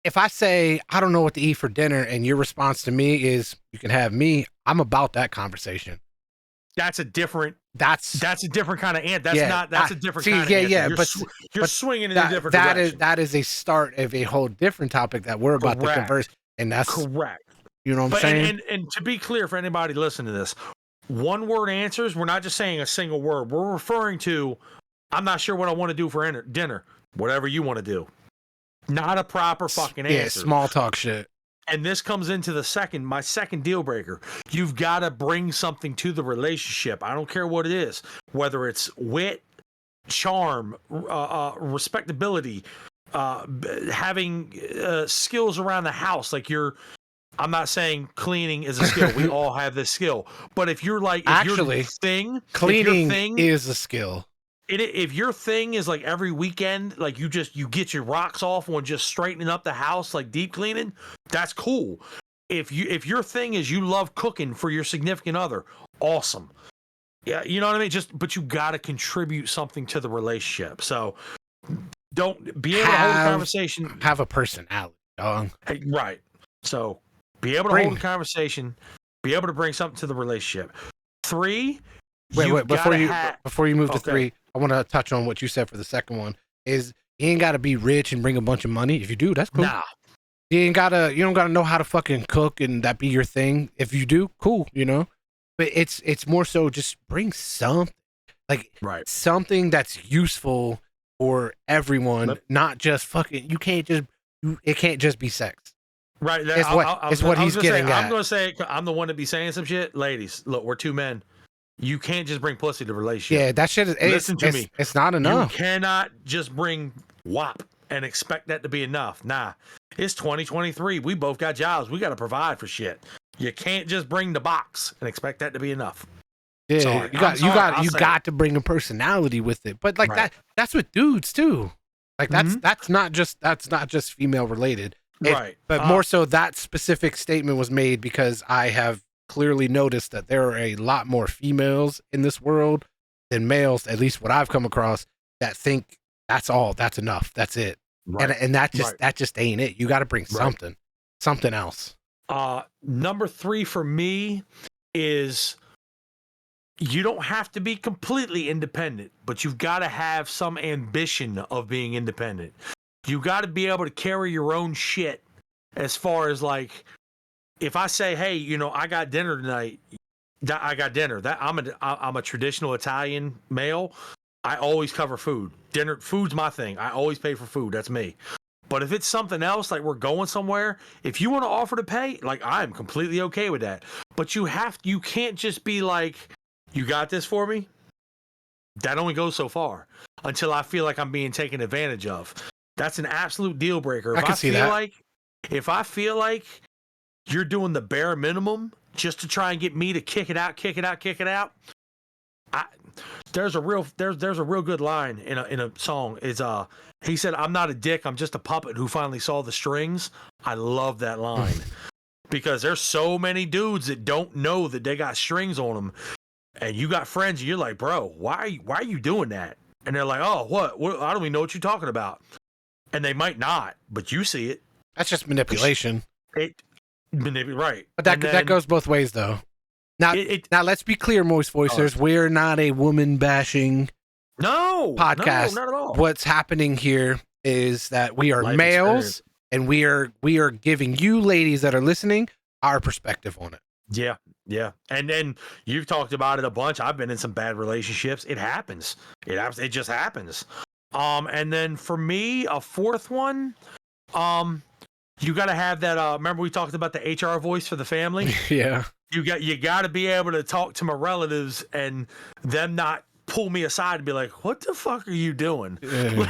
if I say, I don't know what to eat for dinner, and your response to me is, you can have me, I'm about that conversation. That's a different kind of ant. That's a different kind of answer. You're swinging in a different direction. That is a start of a whole different topic that we're about to converse, and that's correct. You know what I'm saying? And to be clear for anybody listening to this, one word answers, we're not just saying a single word. We're referring to, I'm not sure what I want to do for dinner. Whatever you want to do. Not a proper fucking answer. Yeah, small talk shit. And this comes into my second deal breaker. You've got to bring something to the relationship. I don't care what it is, whether it's wit, charm, respectability, having skills around the house. Like I'm not saying cleaning is a skill. We all have this skill. But if you're like, cleaning is a skill. If your thing is like every weekend, like you get your rocks off on just straightening up the house, like deep cleaning, that's cool. If your thing is you love cooking for your significant other, awesome. Yeah, you know what I mean? But you got to contribute something to the relationship. So don't be able to hold a conversation. Have a personality, dog. Right. So be able to hold a conversation, be able to bring something to the relationship. 3. Wait, before you move to 3, I want to touch on what you said for the second one. Is you ain't got to be rich and bring a bunch of money. If you do, that's cool. Nah. You don't gotta know how to fucking cook and that be your thing. If you do, cool, you know. But it's more so just bring something, like something that's useful for everyone, not just fucking. It can't just be sex. Right. It's what he's getting at. I'm gonna say I'm the one to be saying some shit. Ladies, look, we're two men. You can't just bring pussy to the relationship. Yeah, that shit is. Listen to me. It's not enough. You cannot just bring WAP and expect that to be enough. Nah, it's 2023. We both got jobs. We got to provide for shit. You can't just bring the box and expect that to be enough. Yeah, sorry. you got to bring a personality with it. But like that's with dudes too. Like that's not just female related. But more so that specific statement was made because I have clearly noticed that there are a lot more females in this world than males, at least what I've come across, that think that's enough, that's it. And that just ain't it. You got to bring something else. Number 3 for me is you don't have to be completely independent, but you've got to have some ambition of being independent. You got to be able to carry your own shit. As far as like, if I say, hey, I got dinner tonight, I got dinner. That I'm a traditional Italian male. I always cover food. Food's my thing. I always pay for food. That's me. But if it's something else, like we're going somewhere, if you want to offer to pay, like I'm completely okay with that. But you can't just be like, you got this for me? That only goes so far until I feel like I'm being taken advantage of. That's an absolute deal breaker. If I feel like you're doing the bare minimum just to try and get me to kick it out, there's a real good line in a song. Is he said, "I'm not a dick, I'm just a puppet who finally saw the strings." I love that line because there's so many dudes that don't know that they got strings on them, and you got friends, and you're like, "Bro, why are you doing that?" And they're like, "Oh, what? I don't even know what you're talking about," and they might not, but you see it. That's just manipulation. Right. But that goes both ways, though. Now, let's be clear, Moist Voicers. We're not a woman bashing podcast. No, not at all. What's happening here is that we are males, and we are giving you ladies that are listening our perspective on it. Yeah. And then you've talked about it a bunch. I've been in some bad relationships. It happens. It just happens. And then for me, a fourth one, you got to have that. Remember we talked about the HR voice for the family? Yeah. You got to be able to talk to my relatives and them not pull me aside and be like, "What the fuck are you doing?" Yeah.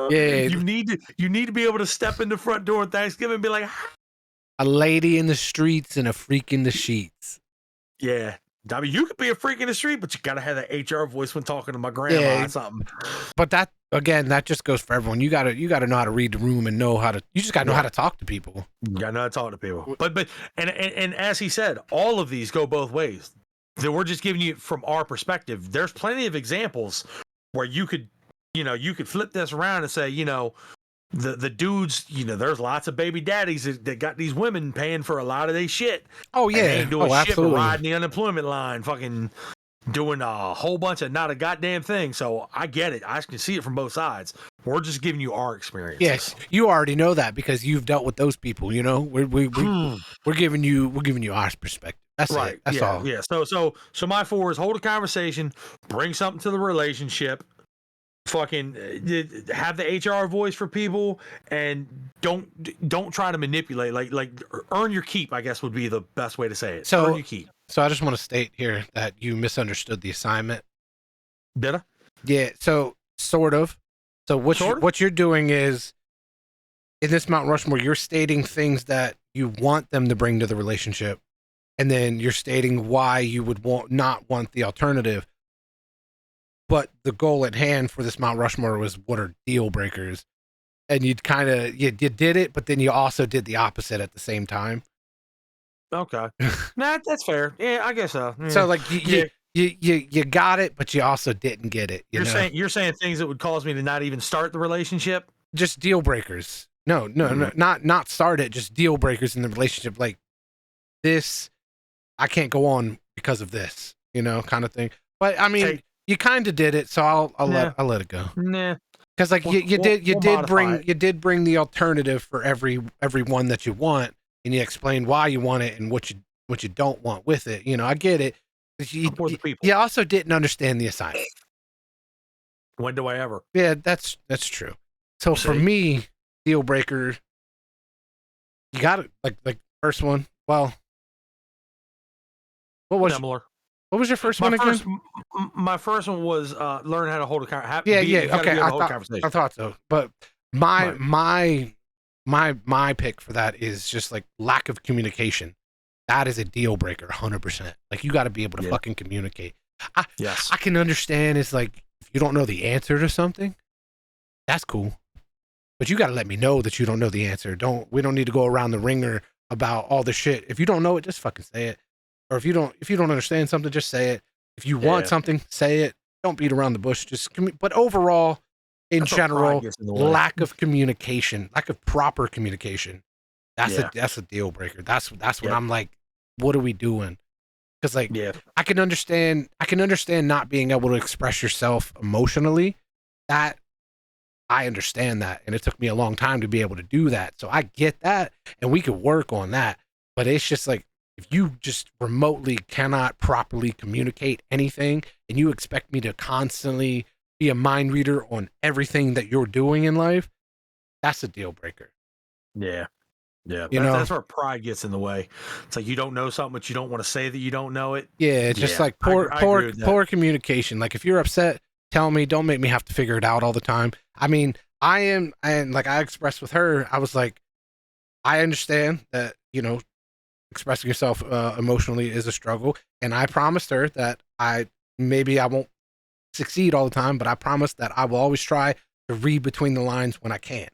You need to be able to step in the front door on Thanksgiving and be like, "A lady in the streets and a freak in the sheets." Yeah. I mean, you could be a freak in the street, but you got to have that HR voice when talking to my grandma or something. But that just goes for everyone. You got to know how to read the room and know how to. You just got to know how to talk to people. You got to know how to talk to people. But as he said, all of these go both ways. That we're just giving you from our perspective. There's plenty of examples where you could flip this around and say, the dudes, there's lots of baby daddies that got these women paying for a lot of their shit. Oh yeah, they ain't doing shit absolutely. but riding the unemployment line, fucking doing a whole bunch of not a goddamn thing. So I get it. I can see it from both sides. We're just giving you our experience. Yes, you already know that because you've dealt with those people. We're giving you our perspective. That's right. That's all. Yeah. So my 4 is hold a conversation, bring something to the relationship. Fucking have the HR voice for people, and don't try to manipulate. Like earn your keep, I guess would be the best way to say it. Earn your keep. So I just want to state here that you misunderstood the assignment. Did I? Yeah. So sort of. So what you're doing is in this Mount Rushmore, you're stating things that you want them to bring to the relationship, and then you're stating why you would not want the alternative. But the goal at hand for this Mount Rushmore was what are deal breakers, and you did it, but then you also did the opposite at the same time. Okay, nah, that's fair. Yeah, I guess so. Yeah. So like you got it, but you also didn't get it. You're saying things that would cause me to not even start the relationship. Just deal breakers. No, not start it. Just deal breakers in the relationship. Like this, I can't go on because of this. Kind of thing. But I mean. You kind of did it, so I'll let it go. Nah. Because like you did bring the alternative for every one that you want, and you explained why you want it and what you don't want with it. You know, I get it. You also didn't understand the assignment. When do I ever? Yeah, that's true. So for me, deal breaker, you got it. Like first one. Well, what was your first one again? My first one was learn how to hold a conversation. Yeah. Okay, I thought so. But my pick for that is just like lack of communication. That is a deal breaker, 100%. Like you got to be able to fucking communicate. I can understand. It's like if you don't know the answer to something, that's cool. But you got to let me know that you don't know the answer. We don't need to go around the ringer about all the shit. If you don't know it, just fucking say it. Or if you don't understand something, just say it. If you want something, say it. Don't beat around the bush. But overall, in general, lack of communication, lack of proper communication. That's a deal breaker. That's when I'm like, what are we doing? Because like, I can understand not being able to express yourself emotionally. That I understand that, and it took me a long time to be able to do that. So I get that, and we could work on that. But it's just like, if you just remotely cannot properly communicate anything and you expect me to constantly be a mind reader on everything that you're doing in life, that's a deal breaker. Yeah. Yeah. That's where pride gets in the way. It's like you don't know something, but you don't want to say that you don't know it. Yeah. It's just like poor communication. Like if you're upset, tell me, don't make me have to figure it out all the time. I mean, and like I expressed with her, I was like, I understand that, you know, expressing yourself emotionally is a struggle, and I promised her that I won't succeed all the time, but I promised that I will always try to read between the lines when I can.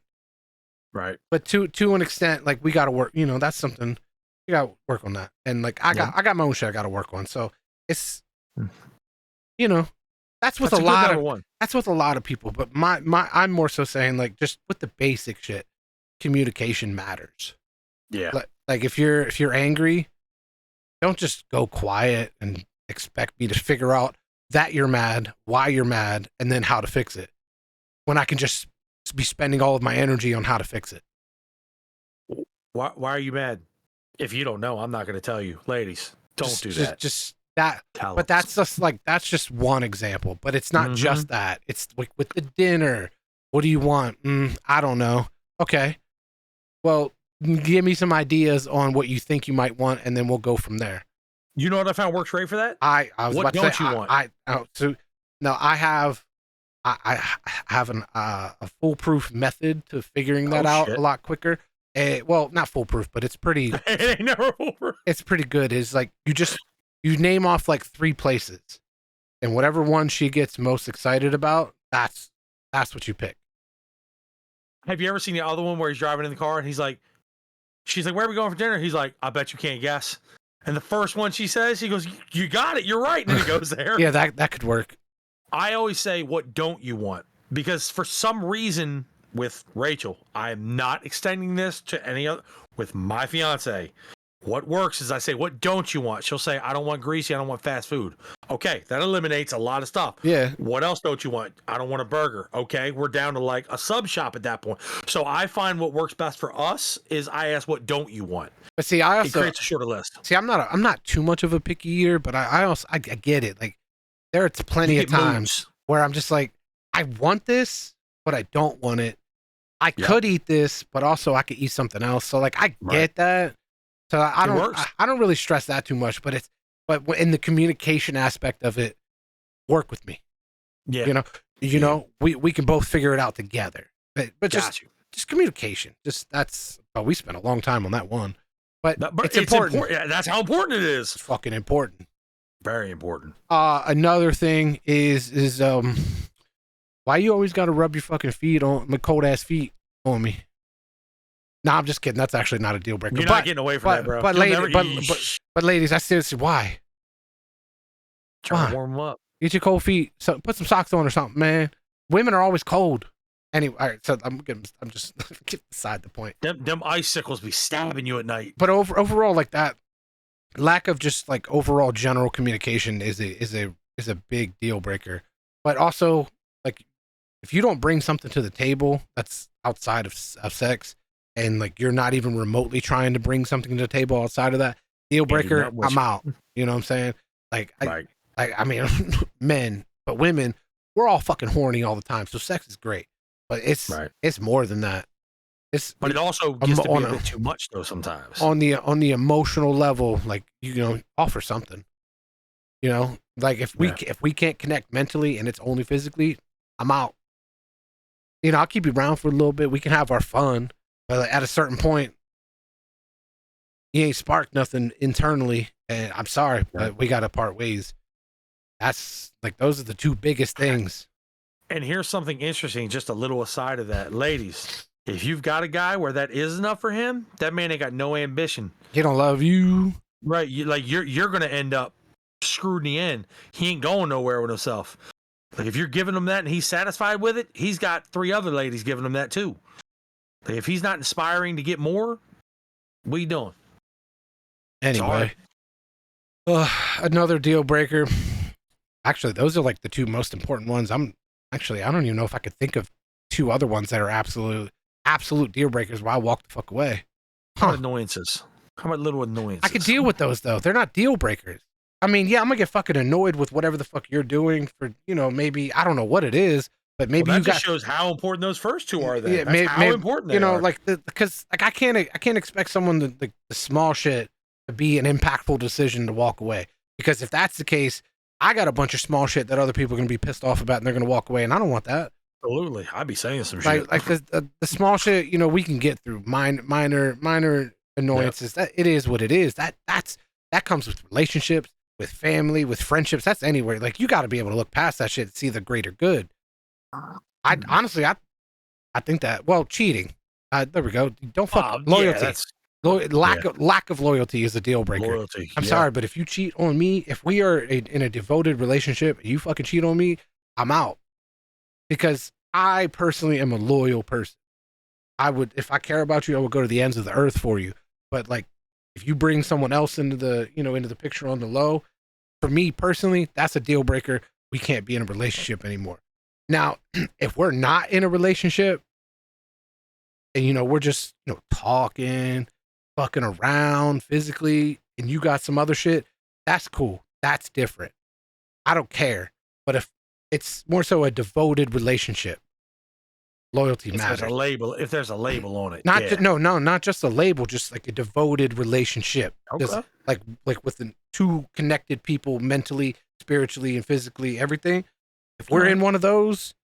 Right. But to an extent, like we got to work. You know, that's something we got to work on that. And like I got my own shit I got to work on. So it's, you know, that's with a lot of people. But I'm more so saying like just with the basic shit, communication matters. Yeah. Like if you're angry, don't just go quiet and expect me to figure out that you're mad, why you're mad, and then how to fix it. When I can just be spending all of my energy on how to fix it. Why are you mad? If you don't know, I'm not going to tell you. Ladies, don't do that. Just that. But that's just one example. But it's not just that. It's like with the dinner. What do you want? I don't know. Okay. Well, give me some ideas on what you think you might want, and then we'll go from there. You know what I found works great for that? I was what about don't to say, you want? I have a foolproof method to figuring that out a lot quicker. Well, not foolproof, but it's pretty. It ain't never foolproof. It's pretty good. It's like you name off like 3 places, and whatever one she gets most excited about, that's what you pick. Have you ever seen the other one where he's driving in the car and she's like, where are we going for dinner? He's like, I bet you can't guess. And the first one she says, he goes, you got it. You're right. And then he goes there. Yeah, that could work. I always say, what don't you want? Because for some reason with Rachel, I am not extending this to any other. With my fiance, what works is I say, what don't you want? She'll say, I don't want greasy. I don't want fast food. Okay, that eliminates a lot of stuff. Yeah. What else don't you want? I don't want a burger. Okay, we're down to like a sub shop at that point. So I find what works best for us is I ask, what don't you want? But see, it creates a shorter list. See, I'm not too much of a picky eater, but I get it. Like there are plenty of times where I'm just like, I want this, but I don't want it. I could eat this, but also I could eat something else. So like I get that. So I don't really stress that too much, but in the communication aspect of it, work with me. Yeah. You know, we can both figure it out together. But just communication. We spent a long time on that one. But it's important. Yeah, that's how important it is. It's fucking important. Very important. Another thing is why you always got to rub your fucking feet on my cold ass feet on me? No, I'm just kidding. That's actually not a deal breaker. You're not getting away from that, bro. But ladies, I seriously, why? Try to warm them up. Get your cold feet. So put some socks on or something, man. Women are always cold. Anyway, all right. So I'm just get beside the point. Them icicles be stabbing you at night. But overall, like that lack of just like overall general communication is a is a big deal breaker. But also, like, if you don't bring something to the table that's outside of sex, and like you're not even remotely trying to bring something to the table outside of that deal breaker, I'm out. You know what I'm saying? Like, Right. I mean, men, but women, we're all fucking horny all the time. So sex is great, but it's more than that. But it also gets to be a bit too much though sometimes. On the emotional level, like, you know, offer something. You know, like if we can't connect mentally and it's only physically, I'm out. You know, I'll keep you around for a little bit. We can have our fun, but at a certain point, you ain't sparked nothing internally, and I'm sorry, but we got to part ways. That's like, those are the two biggest things. And here's something interesting, just a little aside of that, ladies. If you've got a guy where that is enough for him, that man ain't got no ambition. He don't love you, right? You're gonna end up screwed in the end. He ain't going nowhere with himself. Like, if you're giving him that and he's satisfied with it, he's got 3 other ladies giving him that too. Like, if he's not inspiring to get more, what are you doing? Anyway, another deal breaker. Actually, those are like the 2 most important ones. I don't even know if I could think of 2 other ones that are absolute deal breakers where I walk the fuck away. How about annoyances? How about little annoyances? I could deal with those though. They're not deal breakers. I mean, yeah, I'm gonna get fucking annoyed with whatever the fuck you're doing for, you know, maybe, I don't know what it is, but maybe that just shows how important those first 2 are. Then that's how important they are. You know, like, because like I can't expect someone to, like, the small shit to be an impactful decision to walk away. Because if that's the case, I got a bunch of small shit that other people are gonna be pissed off about, and they're gonna walk away, and I don't want that. Absolutely, I'd be saying some shit. Like the small shit, you know, we can get through. Minor annoyances. That it is what it is. That comes with relationships, with family, with friendships. That's anywhere. Like, you got to be able to look past that shit and see the greater good. I honestly, I think that, well, cheating. There we go. Don't fuck loyalty. Lack of loyalty is a deal breaker. Loyalty. I'm sorry, but if you cheat on me, if we are in a devoted relationship and you fucking cheat on me, I'm out. Because I personally am a loyal person. I would, if I care about you, I would go to the ends of the earth for you. But like, if you bring someone else into the picture on the low, for me personally, that's a deal breaker. We can't be in a relationship anymore. Now, if we're not in a relationship and, you know, we're just, you know, talking, fucking around physically, and you got some other shit, that's cool. That's different. I don't care. But if it's more so a devoted relationship, loyalty matters. If there's a label on it. Not just a label, just like a devoted relationship. Okay. Just like with the 2 connected people mentally, spiritually, and physically, everything. If we're in one of those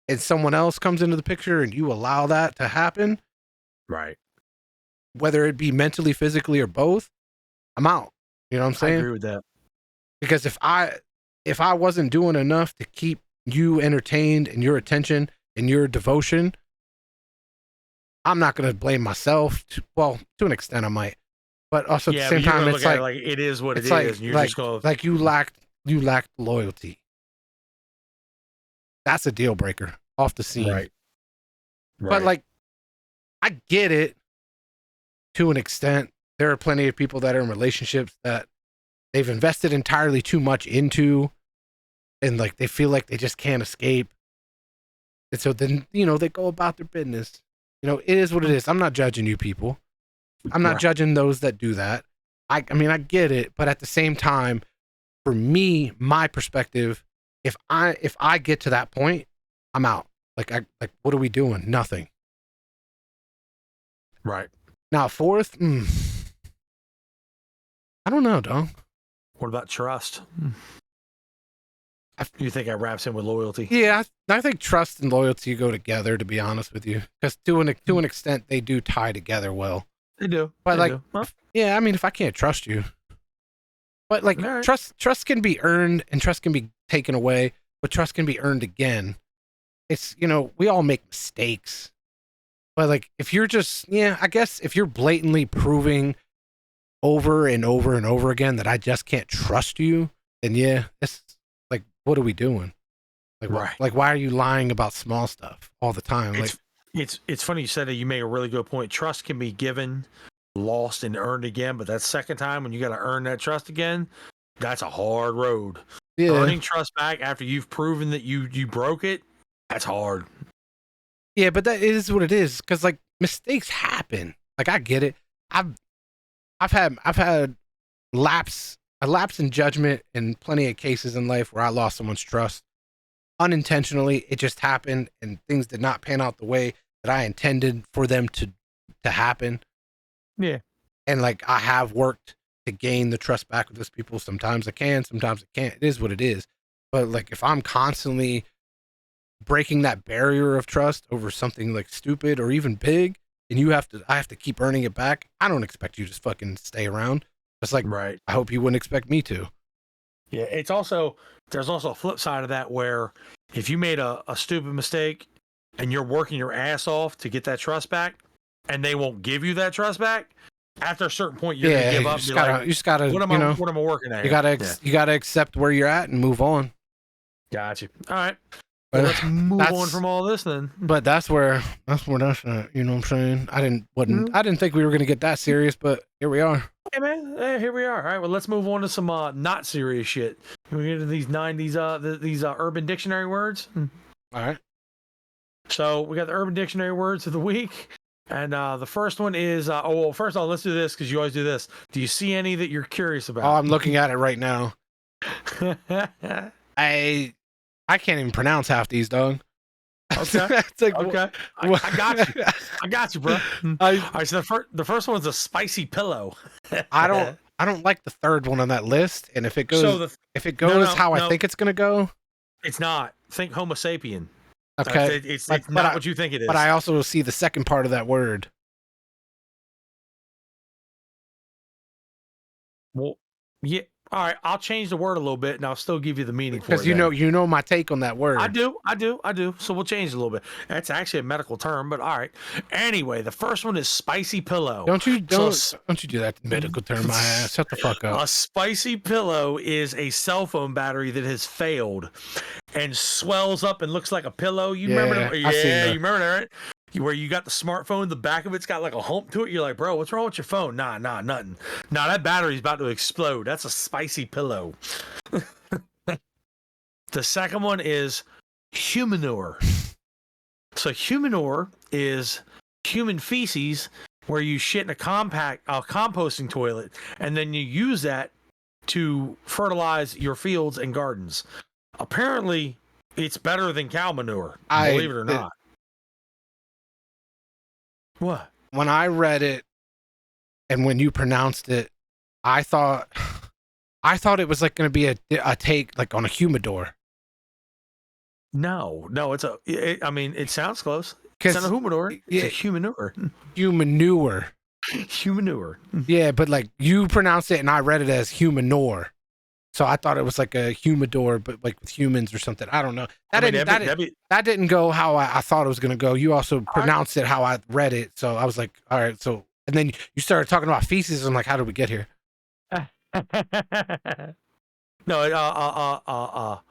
and someone else comes into the picture and you allow that to happen, right, whether it be mentally, physically, or both, I'm out. You know what I'm saying? I agree with that. Because if I wasn't doing enough to keep you entertained and your attention and your devotion, I'm not going to blame myself. To an extent, I might, but also at the same time, it's like it is what it is. Like, and you're just going like you lacked loyalty. That's a deal breaker off the scene. Right. But like, I get it to an extent. There are plenty of people that are in relationships that they've invested entirely too much into, and like they feel like they just can't escape. And so then, you know, they go about their business. You know, it is what it is. I'm not judging you people. I'm not judging those that do that. I mean, I get it, but at the same time, for me, my perspective, if I get to that point, I'm out. Like, what are we doing? Nothing. Right. Now, 4th, I don't know, dog. What about trust? You think that wraps in with loyalty? Yeah, I think trust and loyalty go together, to be honest with you, because to an extent, they do tie together well. They do. But yeah, I mean, if I can't trust you, but like, trust can be earned and trust can be taken away, but trust can be earned again. It's, you know, we all make mistakes, but like, if you're just, I guess if you're blatantly proving over and over and over again that I just can't trust you, then it's like, what are we doing? Like, like, why are you lying about small stuff all the time? It's funny you said that. You made a really good point. Trust can be given, lost, and earned again, but that second time when you got to earn that trust again, that's a hard road. earning trust back after you've proven that you broke it, that's hard. Yeah, but that is what it is, because like mistakes happen. Like I get it. I've had a lapse in judgment in plenty of cases in life where I lost someone's trust unintentionally. It just happened, and things did not pan out the way that I intended for them to happen. Yeah. And like I have worked to gain the trust back of those people. Sometimes I can, sometimes I can't. It is what it is. But like if I'm constantly breaking that barrier of trust over something like stupid or even big, and I have to keep earning it back, I don't expect you to just fucking stay around. Just like, right. I hope you wouldn't expect me to. Yeah, there's also a flip side of that where if you made a stupid mistake and you're working your ass off to get that trust back, and they won't give you that trust back, after a certain point you're gonna give up. You just gotta, what am I working at? You gotta accept where you're at and move on. Got you. All right. Well, let's move on from all this then. But that's where that's at. You know what I'm saying? I didn't think we were gonna get that serious, but here we are. Hey man, here we are. All right, well let's move on to some not serious shit. Can we get into these these Urban Dictionary words? All right. So we got the Urban Dictionary words of the week, and the first one is first of all, let's do this because you always do this. Do you see any that you're curious about? Oh, I'm looking at it right now. I can't even pronounce half these, dog. Okay. It's like, okay. I got you. I got you, bro. All right. So the first one's a spicy pillow. I don't like the third one on that list, and if it goes how I think it's gonna go, it's not. Think Homo sapien. Okay. It's not what you think it is. But I also see the second part of that word. Well, yeah. All right, I'll change the word a little bit, and I'll still give you the meaning for it. Because you know my take on that word. I do. So we'll change it a little bit. That's actually a medical term, but all right. Anyway, the first one is spicy pillow. Don't you do that medical term, my ass. Shut the fuck up. A spicy pillow is a cell phone battery that has failed and swells up and looks like a pillow. You remember that? Yeah, you remember that, right? Where you got the smartphone, the back of it's got like a hump to it. You're like, bro, what's wrong with your phone? Nah, nothing. Nah, that battery's about to explode. That's a spicy pillow. The second one is humanure. So humanure is human feces where you shit in a composting toilet, and then you use that to fertilize your fields and gardens. Apparently, it's better than cow manure, believe it or not. What? When I read it and when you pronounced it, I thought it was like going to be a take like on a humidor. No, it sounds close. It's not a humidor. It's a humanure. Humanure. Yeah, but like you pronounced it and I read it as humanure. So I thought it was like a humidor, but like with humans or something. I don't know. That didn't go how I thought it was going to go. You also pronounced it how I read it. So I was like, all right. So, and then you started talking about feces. I'm like, how did we get here? No,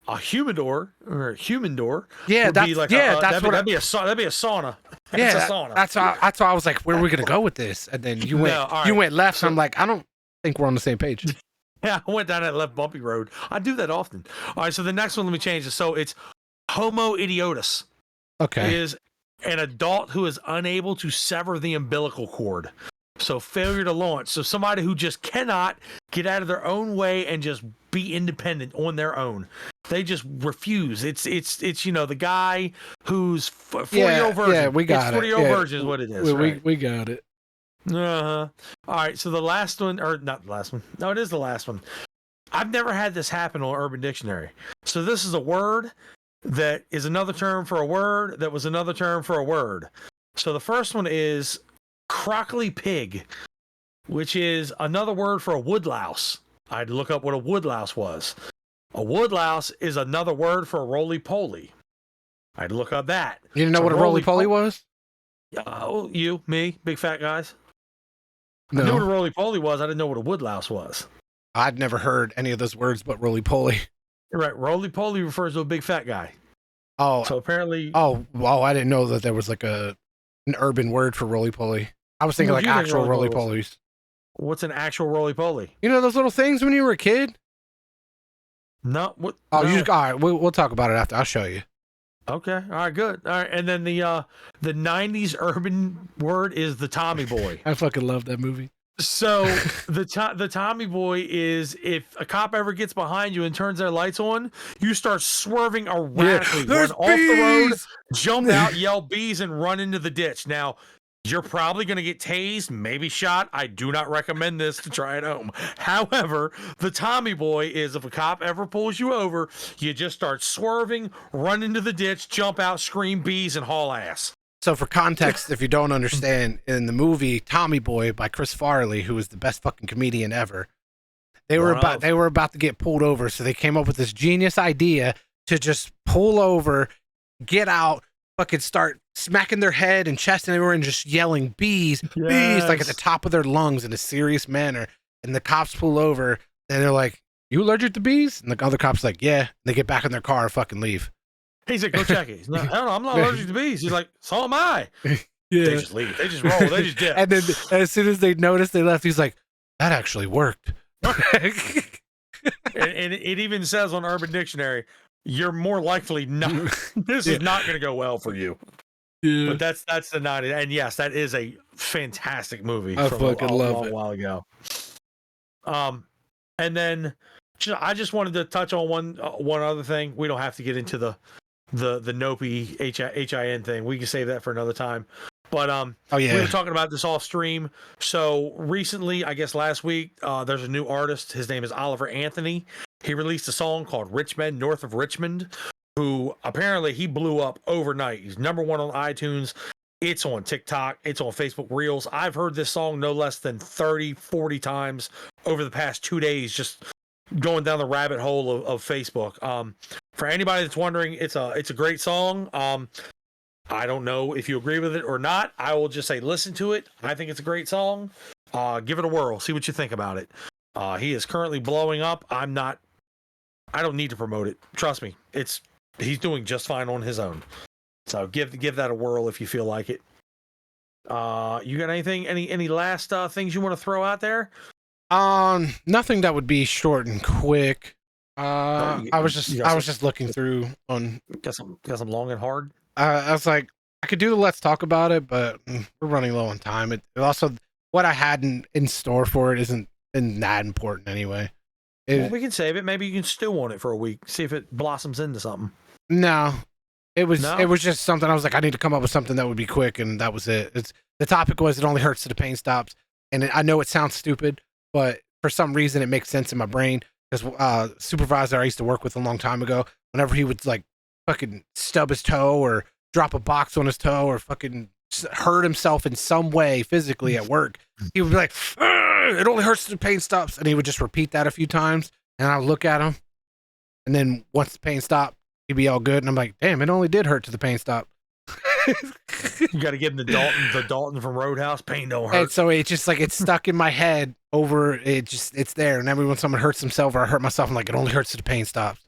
a humidor or a human door. Yeah, that'd be a sauna. Yeah, a sauna. That's why I was like, where are we going to go with this? And then you went left. So I'm like, I don't think we're on the same page. Yeah, I went down that left bumpy road. I do that often. All right, so the next one, let me change it. So it's homo idiotus. Okay. It is an adult who is unable to sever the umbilical cord. So failure to launch. So somebody who just cannot get out of their own way and just be independent on their own. They just refuse. It's the guy who's 40-year-old virgin. Yeah, we got it. 40-year-old virgin is what it is. We got it. All right, so the last one, or not the last one. No, it is the last one. I've never had this happen on Urban Dictionary. So this is a word that is another term for a word that was another term for a word. So the first one is crockly pig, which is another word for a woodlouse. I had to look up what a woodlouse was. A woodlouse is another word for a roly-poly. I had to look up that. You didn't know what a roly-poly was? You, me, big fat guys. No. I knew what a roly-poly was. I didn't know what a woodlouse was. I'd never heard any of those words but roly-poly. You're right. Roly-poly refers to a big fat guy. Oh. So apparently... Oh, well, I didn't know that there was like an urban word for roly-poly. I was thinking like actual roly-polies. What's an actual roly-poly? You know those little things when you were a kid? No. What? Oh, No. all right. We'll talk about it after. I'll show you. Okay. All right. Good. All right. And then the '90s urban word is the Tommy Boy. I fucking love that movie. So the Tommy Boy is, if a cop ever gets behind you and turns their lights on, you start swerving erratically, run off the road, jump out, yell bees, and run into the ditch. Now, you're probably going to get tased, maybe shot. I do not recommend this to try at home. However, the Tommy Boy is, if a cop ever pulls you over, you just start swerving, run into the ditch, jump out, scream bees, and haul ass. So for context, if you don't understand, in the movie Tommy Boy by Chris Farley, who was the best fucking comedian ever, they were about to get pulled over, so they came up with this genius idea to just pull over, get out, fucking start smacking their head and chest and everywhere and just yelling bees, bees, like at the top of their lungs in a serious manner. And the cops pull over and they're like, "You allergic to bees?" And the other cop's like, "Yeah." And they get back in their car and fucking leave. He's like, "Go check it." He's like, "I don't know, I'm not allergic to bees." He's like, "So am I." Yeah. They just leave. They just roll. They just dip. And then as soon as they noticed they left, he's like, "That actually worked." and it even says on Urban Dictionary, you're more likely not. This is not going to go well for you. Yeah. But that's the 90s, and yes, that is a fantastic movie. I fucking love it. A while ago. And then I just wanted to touch on one other thing. We don't have to get into the Nopey HIN thing. We can save that for another time. But we were talking about this off stream. So recently, I guess last week, there's a new artist. His name is Oliver Anthony. He released a song called Richmond, North of Richmond, who apparently he blew up overnight. He's #1 on iTunes. It's on TikTok. It's on Facebook Reels. I've heard this song no less than 30, 40 times over the past 2 days, just going down the rabbit hole of Facebook. For anybody that's wondering, it's a great song. I don't know if you agree with it or not. I will just say listen to it. I think it's a great song. Give it a whirl. See what you think about it. He is currently blowing up. I don't need to promote it. Trust me. He's doing just fine on his own. So give that a whirl if you feel like it. You got anything? Any last things you want to throw out there? Nothing that would be short and quick. I was just looking through on. Got some long and hard. I was like, I could do the let's talk about it, but we're running low on time. It also, what I had in store for it isn't that important anyway. Well, we can save it. Maybe you can stew on it for a week. See if it blossoms into something. No, it was just something. I was like, I need to come up with something that would be quick, and that was it. The topic was, it only hurts till the pain stops, and I know it sounds stupid, but for some reason it makes sense in my brain. Because supervisor I used to work with a long time ago, whenever he would like fucking stub his toe or drop a box on his toe or fucking hurt himself in some way physically at work, he would be like, "It only hurts till the pain stops," and he would just repeat that a few times, and I would look at him, and then once the pain stopped, he'd be all good, and I'm like, damn, it only did hurt till the pain stopped. You got to give him the Dalton from Roadhouse. Pain don't hurt. And so it's just like, it's stuck in my head it's there. And every when someone hurts themselves or I hurt myself, I'm like, it only hurts till the pain stops.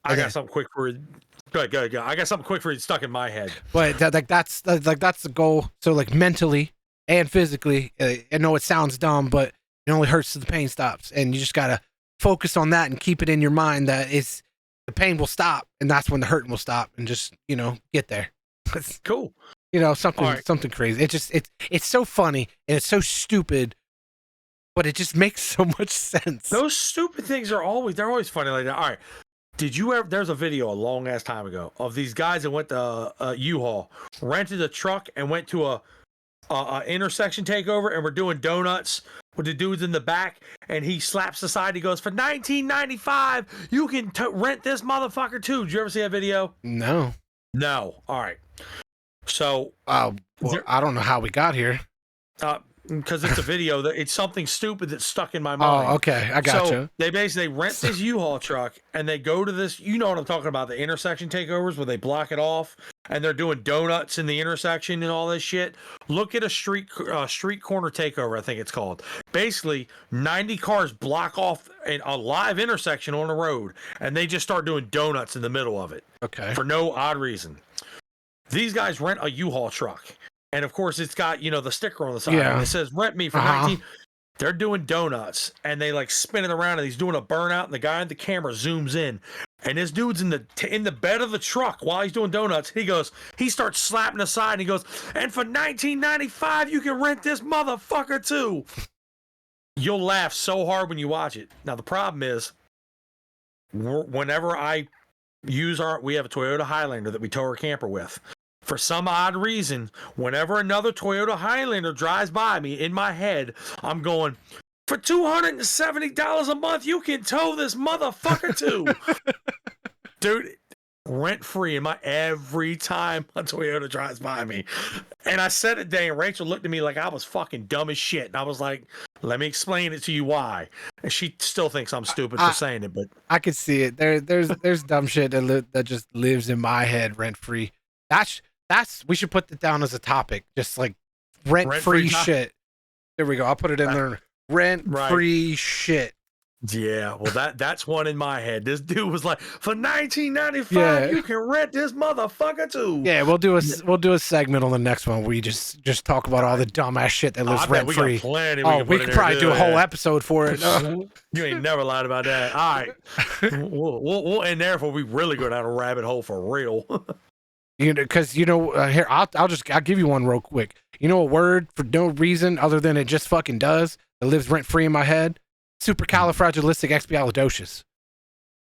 I got something quick for you. Go. I got something quick for you stuck in my head. But that's the goal. So like mentally and physically, I know it sounds dumb, but it only hurts till the pain stops. And you just got to focus on that and keep it in your mind that the pain will stop, and that's when the hurting will stop, and just, get there. Cool. Something crazy. It's so funny and it's so stupid, but it just makes so much sense. Those stupid things they're always funny like that. All right. Did you ever? There's a video a long ass time ago of these guys that went to U-Haul, rented a truck, and went to a intersection takeover, and were doing donuts with the dudes in the back, and he slaps the side. He goes, "For $19.95, you can rent this motherfucker too." Did you ever see that video? No. All right. So, I don't know how we got here. Because it's a video that it's something stupid that's stuck in my mind. Oh, okay, I gotcha. So they basically rent this U-Haul truck and they go to this. You know what I'm talking about? The intersection takeovers where they block it off and they're doing donuts in the intersection and all this shit. Look at a street corner takeover, I think it's called. Basically, 90 cars block off a live intersection on the road, and they just start doing donuts in the middle of it. Okay. For no odd reason. These guys rent a U-Haul truck. And of course, it's got, the sticker on the side. Yeah. And it says, "Rent me for 19." They're doing donuts and they like spinning around and he's doing a burnout and the guy in the camera zooms in and this dude's in the bed of the truck while he's doing donuts. He starts slapping aside and he goes, and for $19.95 you can rent this motherfucker too. You'll laugh so hard when you watch it. Now the problem is, whenever we have a Toyota Highlander that we tow our camper with. For some odd reason, whenever another Toyota Highlander drives by me, in my head, I'm going, for $270 a month, you can tow this motherfucker too. Dude, rent free every time a Toyota drives by me. And I said it today, and Rachel looked at me like I was fucking dumb as shit. And I was like, let me explain it to you why. And she still thinks I'm stupid for saying it, but I could see it. There's dumb shit that just lives in my head rent free. That's we should put that down as a topic. Just like rent free shit. There we go. I'll put it in there. Rent free shit. Yeah, well that's one in my head. This dude was like, for $19.95 you can rent this motherfucker too. Yeah, we'll do a segment on the next one where we just talk about all the dumbass shit that lives rent free. We could probably do a whole episode for it. You ain't never lied about that. All right, we'll end there before we really go down a rabbit hole for real. Because here I'll give you one real quick. You know, a word for no reason other than it just fucking does that lives rent free in my head. Supercalifragilisticexpialidocious.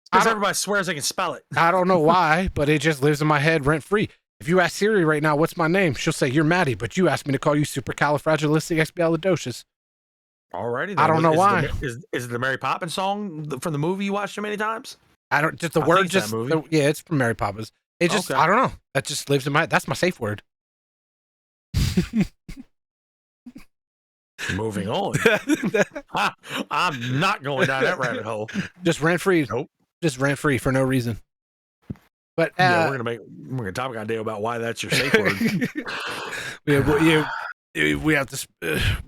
Because everybody swears they can spell it. I don't know why, but it just lives in my head rent free. If you ask Siri right now, what's my name? She'll say, you're Maddie, but you asked me to call you supercalifragilisticexpialidocious. Alrighty. I don't know why. Is it the Mary Poppins song from the movie you watched so many times? I don't, just the word just, yeah, it's from Mary Poppins. It just, I don't know. That just lives in my head. That's my safe word. Moving on. I'm not going down that rabbit hole. Just rent free. Nope. Just rent free for no reason. But we're gonna talk a day about why that's your safe word. we have to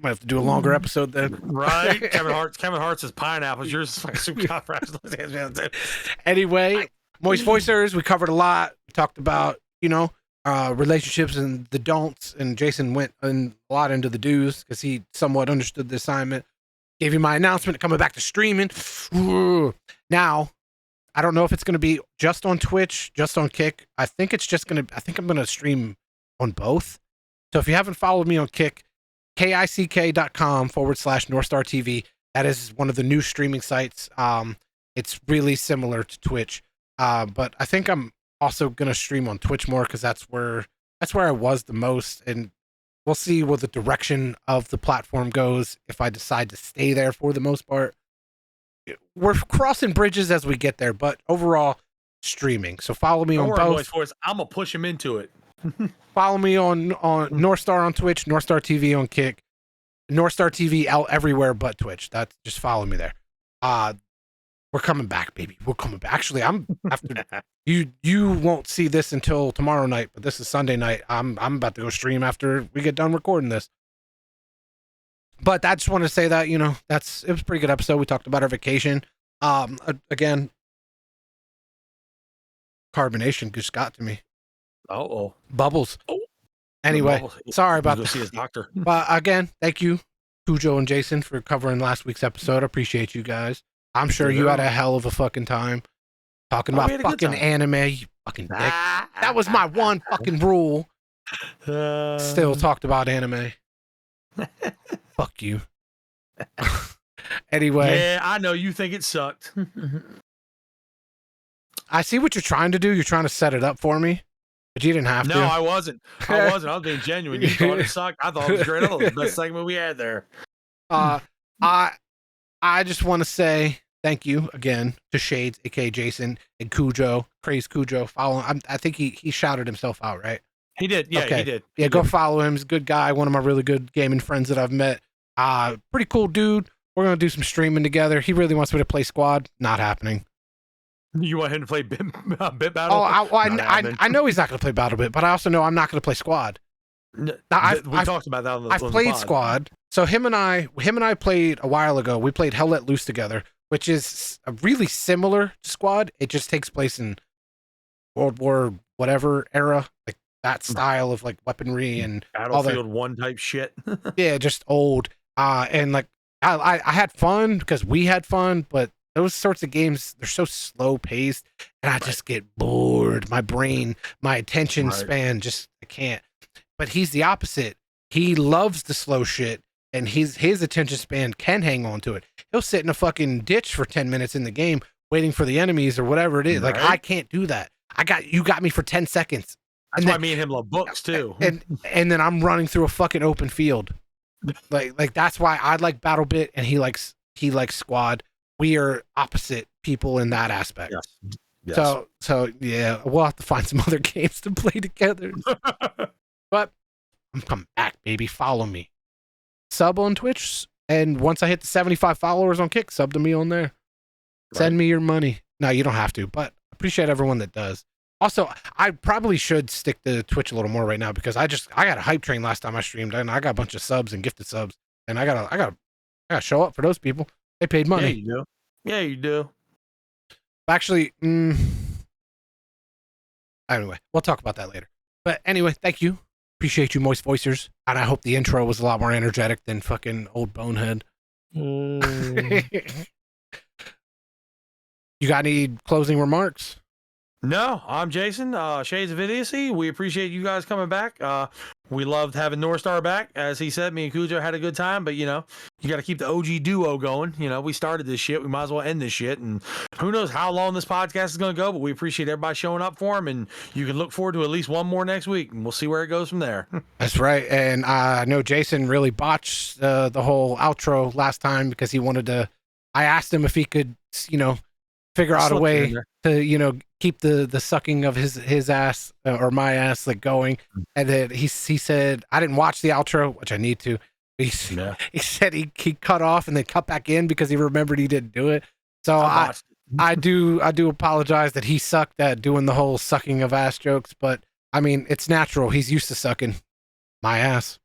might have to do a longer episode then. Right? Kevin Hart says pineapples. Yours is like super. Anyway, moist voicers. We covered a lot. We talked about relationships and the don'ts, and Jason went a lot into the do's because he somewhat understood the assignment. Gave you my announcement coming back to streaming. Ooh. Now, I don't know if it's going to be just on Twitch, just on Kick. I think I'm going to stream on both. So if you haven't followed me on Kick, kick.com/Norstar TV. That is one of the new streaming sites. It's really similar to Twitch. But I think I'm also gonna stream on Twitch more because that's where I was the most, and we'll see where the direction of the platform goes if I decide to stay there for the most part. We're crossing bridges as we get there, but overall streaming. So follow me on both. I'm gonna push him into it. Follow me on Norstar on Twitch, Norstar TV on Kick, Norstar TV out everywhere but Twitch. That's just follow me there. We're coming back, baby. We're coming back. Actually, I'm after you won't see this until tomorrow night, but this is Sunday night. I'm about to go stream after we get done recording this. But I just want to say that, it was a pretty good episode. We talked about our vacation. Again, carbonation just got to me. Oh. Bubbles. Oh. Anyway, bubbles. Sorry about that. Go see his doctor. But again, thank you, Cujo and Jason, for covering last week's episode. I appreciate you guys. I'm sure you had a hell of a fucking time talking about fucking anime, you fucking dick. That was my one fucking rule. Still talked about anime. Fuck you. Anyway. Yeah, I know you think it sucked. I see what you're trying to do. You're trying to set it up for me, but you didn't have to. No, I wasn't. I was being genuine. You thought it sucked. I thought it was great. I thought it was the best segment we had there. I just want to say thank you again to Shades, aka Jason, and Cujo, Craze Cujo. Follow him. I think he shouted himself out, right? He did. Yeah, okay. He did. Yeah, go follow him. He's a good guy. One of my really good gaming friends that I've met. Pretty cool dude. We're going to do some streaming together. He really wants me to play Squad. Not happening. You want him to play Bit Battle? Oh, I know he's not going to play Battle Bit, but I also know I'm not going to play Squad. We talked about that on the I've played Squad. So him and I played a while ago. We played Hell Let Loose together, which is really similar to Squad. It just takes place in World War whatever era, like that style of like weaponry and Battlefield 1 type shit. Yeah, just old. And like I had fun because we had fun, but those sorts of games, they're so slow paced, and I just get bored. My brain, my attention span, just I can't. But he's the opposite. He loves the slow shit, and his attention span can hang on to it. He'll sit in a fucking ditch for 10 minutes in the game, waiting for the enemies or whatever it is. Like I can't do that. You got me for 10 seconds. That's why me and him love books too. And then I'm running through a fucking open field. Like that's why I like BattleBit and he likes Squad. We are opposite people in that aspect. Yes. So yeah, we'll have to find some other games to play together. But I'm coming back, baby. Follow me. Sub on Twitch, and once I hit the 75 followers on Kick, sub to me on there. Send me your money. No, you don't have to, but appreciate everyone that does. Also, I probably should stick to Twitch a little more right now because I got a hype train last time I streamed, and I got a bunch of subs and gifted subs, and I gotta show up for those people. They paid money. Yeah, you do. Yeah, you do. Actually, anyway, we'll talk about that later. But anyway, thank you. Appreciate you, Moist Voicers, and I hope the intro was a lot more energetic than fucking old Bonehead. You got any closing remarks? No, I'm Jason, Shades of Idiocy. We appreciate you guys coming back. We loved having Norstar back. As he said, me and Cujo had a good time, but you got to keep the OG duo going. We started this shit. We might as well end this shit. And who knows how long this podcast is going to go, but we appreciate everybody showing up for him. And you can look forward to at least one more next week, and we'll see where it goes from there. That's right. And I know Jason really botched the whole outro last time because he wanted to. I asked him if he could, figure out a way to, keep the sucking of his ass or my ass going, and then he said I didn't watch the outro, which I need to. He said he cut off and then cut back in because he remembered he didn't do it. So I do apologize that he sucked at doing the whole sucking of ass jokes, but I mean it's natural. He's used to sucking my ass.